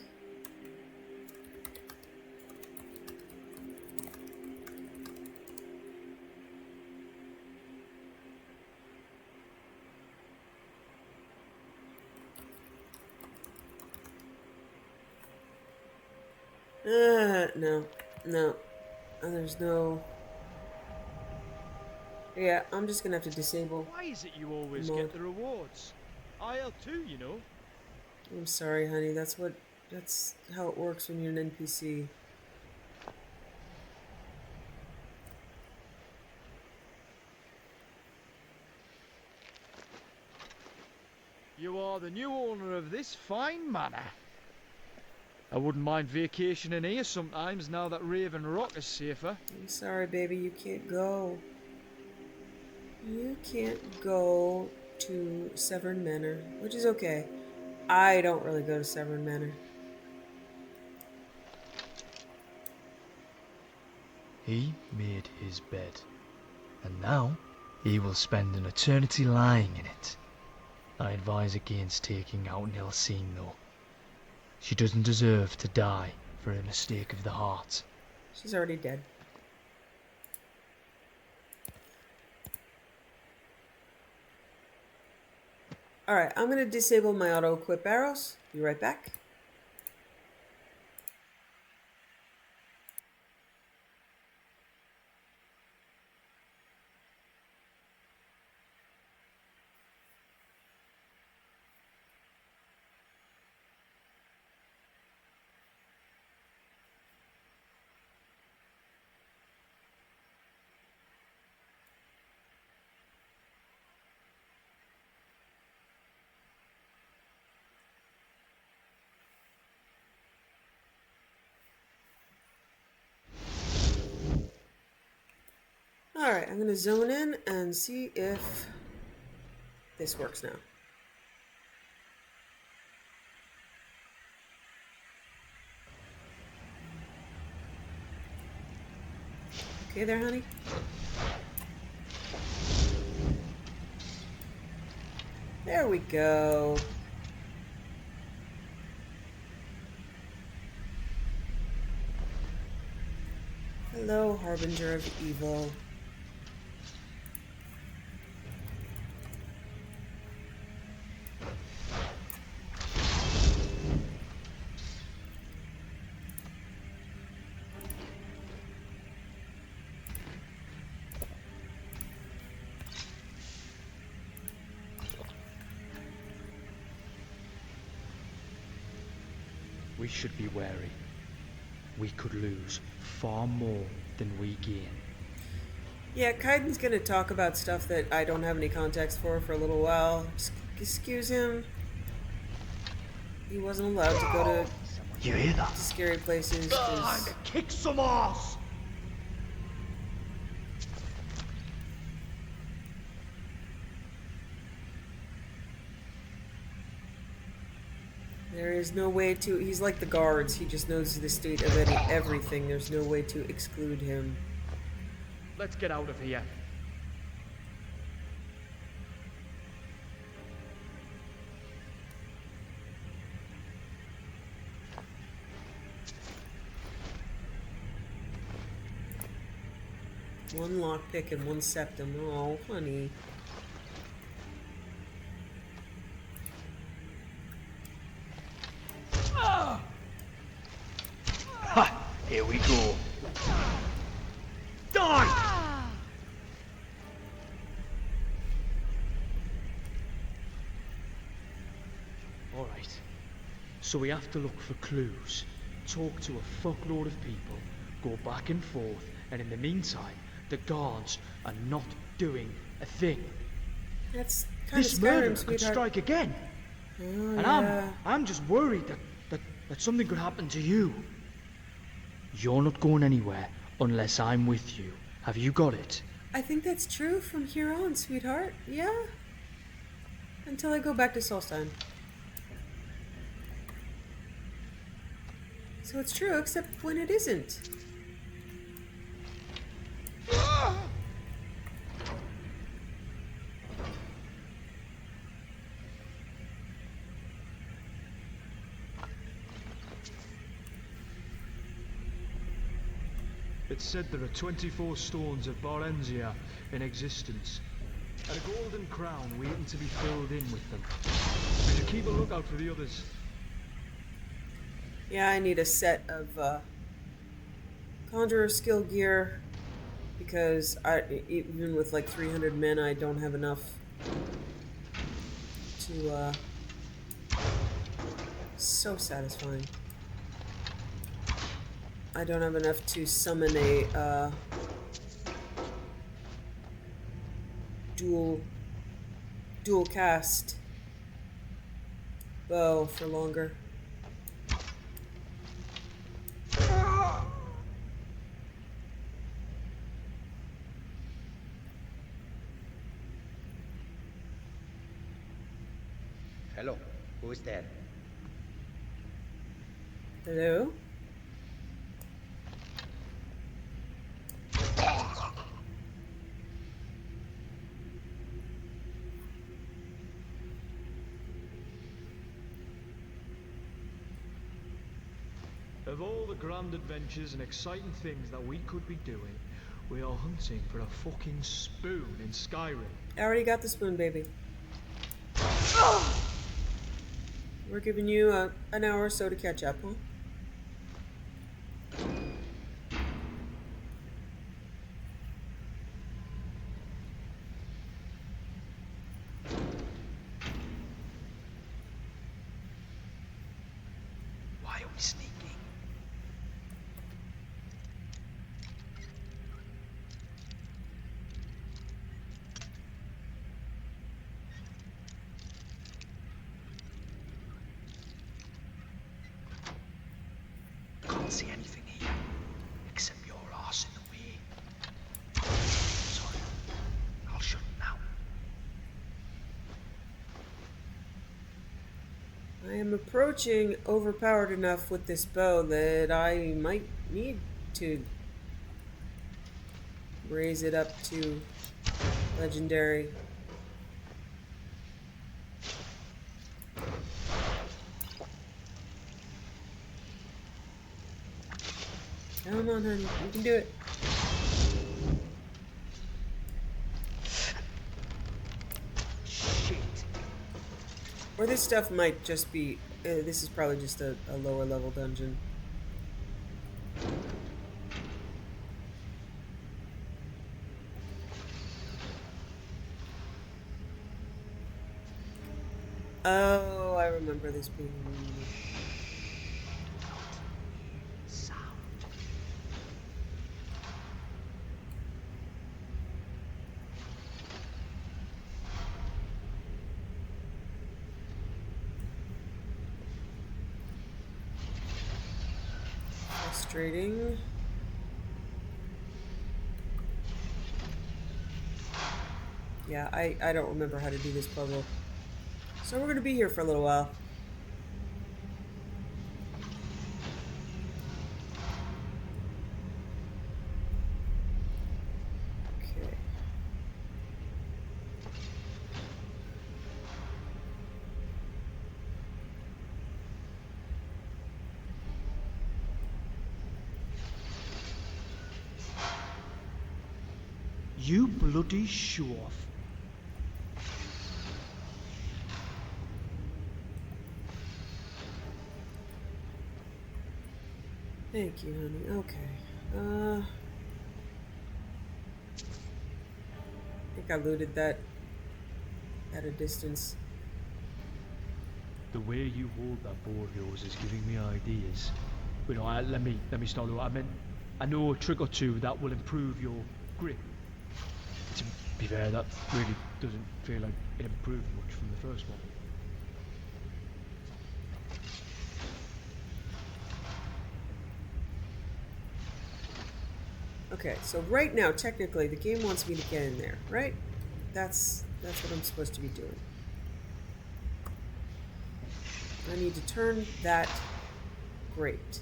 No. There's no... Yeah, I'm just gonna have to disable. Why is it you always mod. get the rewards? I'll too, you know. I'm sorry, honey. That's how it works when you're an NPC. You are the new owner of this fine manor. I wouldn't mind vacationing here sometimes now that Raven Rock is safer. I'm sorry, baby. You can't go. You can't go to Severn Manor, which is okay. I don't really go to Severn Manor. He made his bed, and now he will spend an eternity lying in it. I advise against taking out Nelsine, though. She doesn't deserve to die for a mistake of the heart. She's already dead. Alright, I'm going to disable my auto-equip arrows. Be right back. Alright, I'm going to zone in and see if this works now. Okay there, honey? There we go. Hello, Harbinger of Evil. We should be wary. We could lose far more than we gain. Yeah, Kaidan's gonna talk about stuff that I don't have any context for a little while. Just excuse him. He wasn't allowed to go to You hear that? scary places. Time to kick some ass! There is no way to... He's like the guards. He just knows the state of everything. There's no way to exclude him. Let's get out of here. One lockpick and one septum. Oh, honey. Ha! Here we go. Die! All right. So we have to look for clues, talk to a fuckload of people, go back and forth, and in the meantime, the guards are not doing a thing. That's kind This of murder Skyrim, could sweetheart. strike again. Oh, And yeah. I'm just worried that something could happen to you. You're not going anywhere unless I'm with you. Have you got it? I think that's true from here on, sweetheart. Yeah. Until I go back to Solstein. So it's true, except when it isn't. It's said there are 24 stones of Barenzia in existence, and a golden crown waiting to be filled in with them. We should keep a lookout for the others. Yeah, I need a set of conjurer skill gear because even with like 300 men, I don't have enough to. So satisfying. I don't have enough to summon a dual cast bow for longer. Hello, who is there? Hello? Of all the grand adventures and exciting things that we could be doing, we are hunting for a fucking spoon in Skyrim. I already got the spoon, baby. We're giving you an hour or so to catch up, huh? Why are we sneaking? Can't see anything here, except your arse in the way. Sorry, I'll shut it now. I am approaching overpowered enough with this bow that I might need to raise it up to legendary. Come on, honey. You can do it. Shit. Or this stuff might just be... this is probably just a lower level dungeon. Oh, I remember this being... frustrating. Yeah, I don't remember how to do this puzzle. So we're going to be here for a little while. You bloody show-off. Thank you, honey. Okay. I think I looted that at a distance. The way you hold that bow of yours is giving me ideas. But no, let me start with what I meant. I know a trick or two that will improve your grip. To be fair, that really doesn't feel like it improved much from the first one. Okay, so right now, technically, the game wants me to get in there, right? That's what I'm supposed to be doing. I need to turn that grate.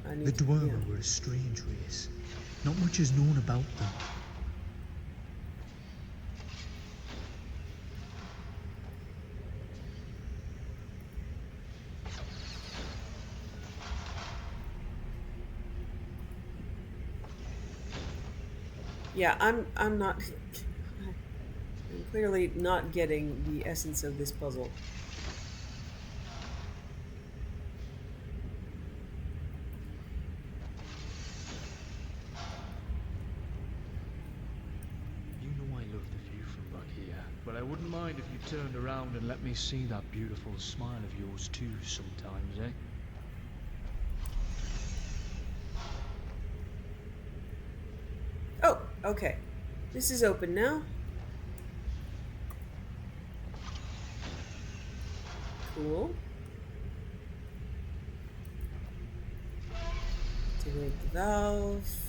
The Dwemer were a strange race. Not much is known about them. Yeah, I'm not. I'm clearly not getting the essence of this puzzle. You know I love the view from back here, but I wouldn't mind if you turned around and let me see that beautiful smile of yours too sometimes, eh? Oh, okay. This is open now. Cool. Activate the valve.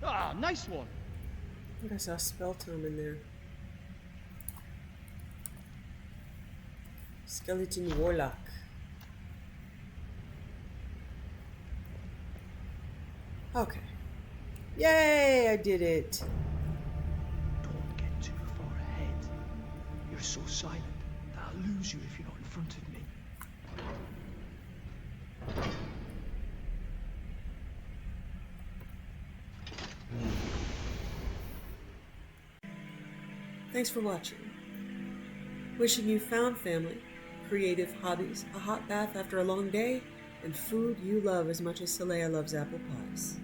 Ah, nice one. I think I saw spell tome in there. Skeleton Warlock. Okay. Yay! I did it. Don't get too far ahead. You're so silent that I'll lose you if you're not in front of me. Thanks for watching. Wishing you found family, creative hobbies, a hot bath after a long day, and food you love as much as Saleya loves apple pies.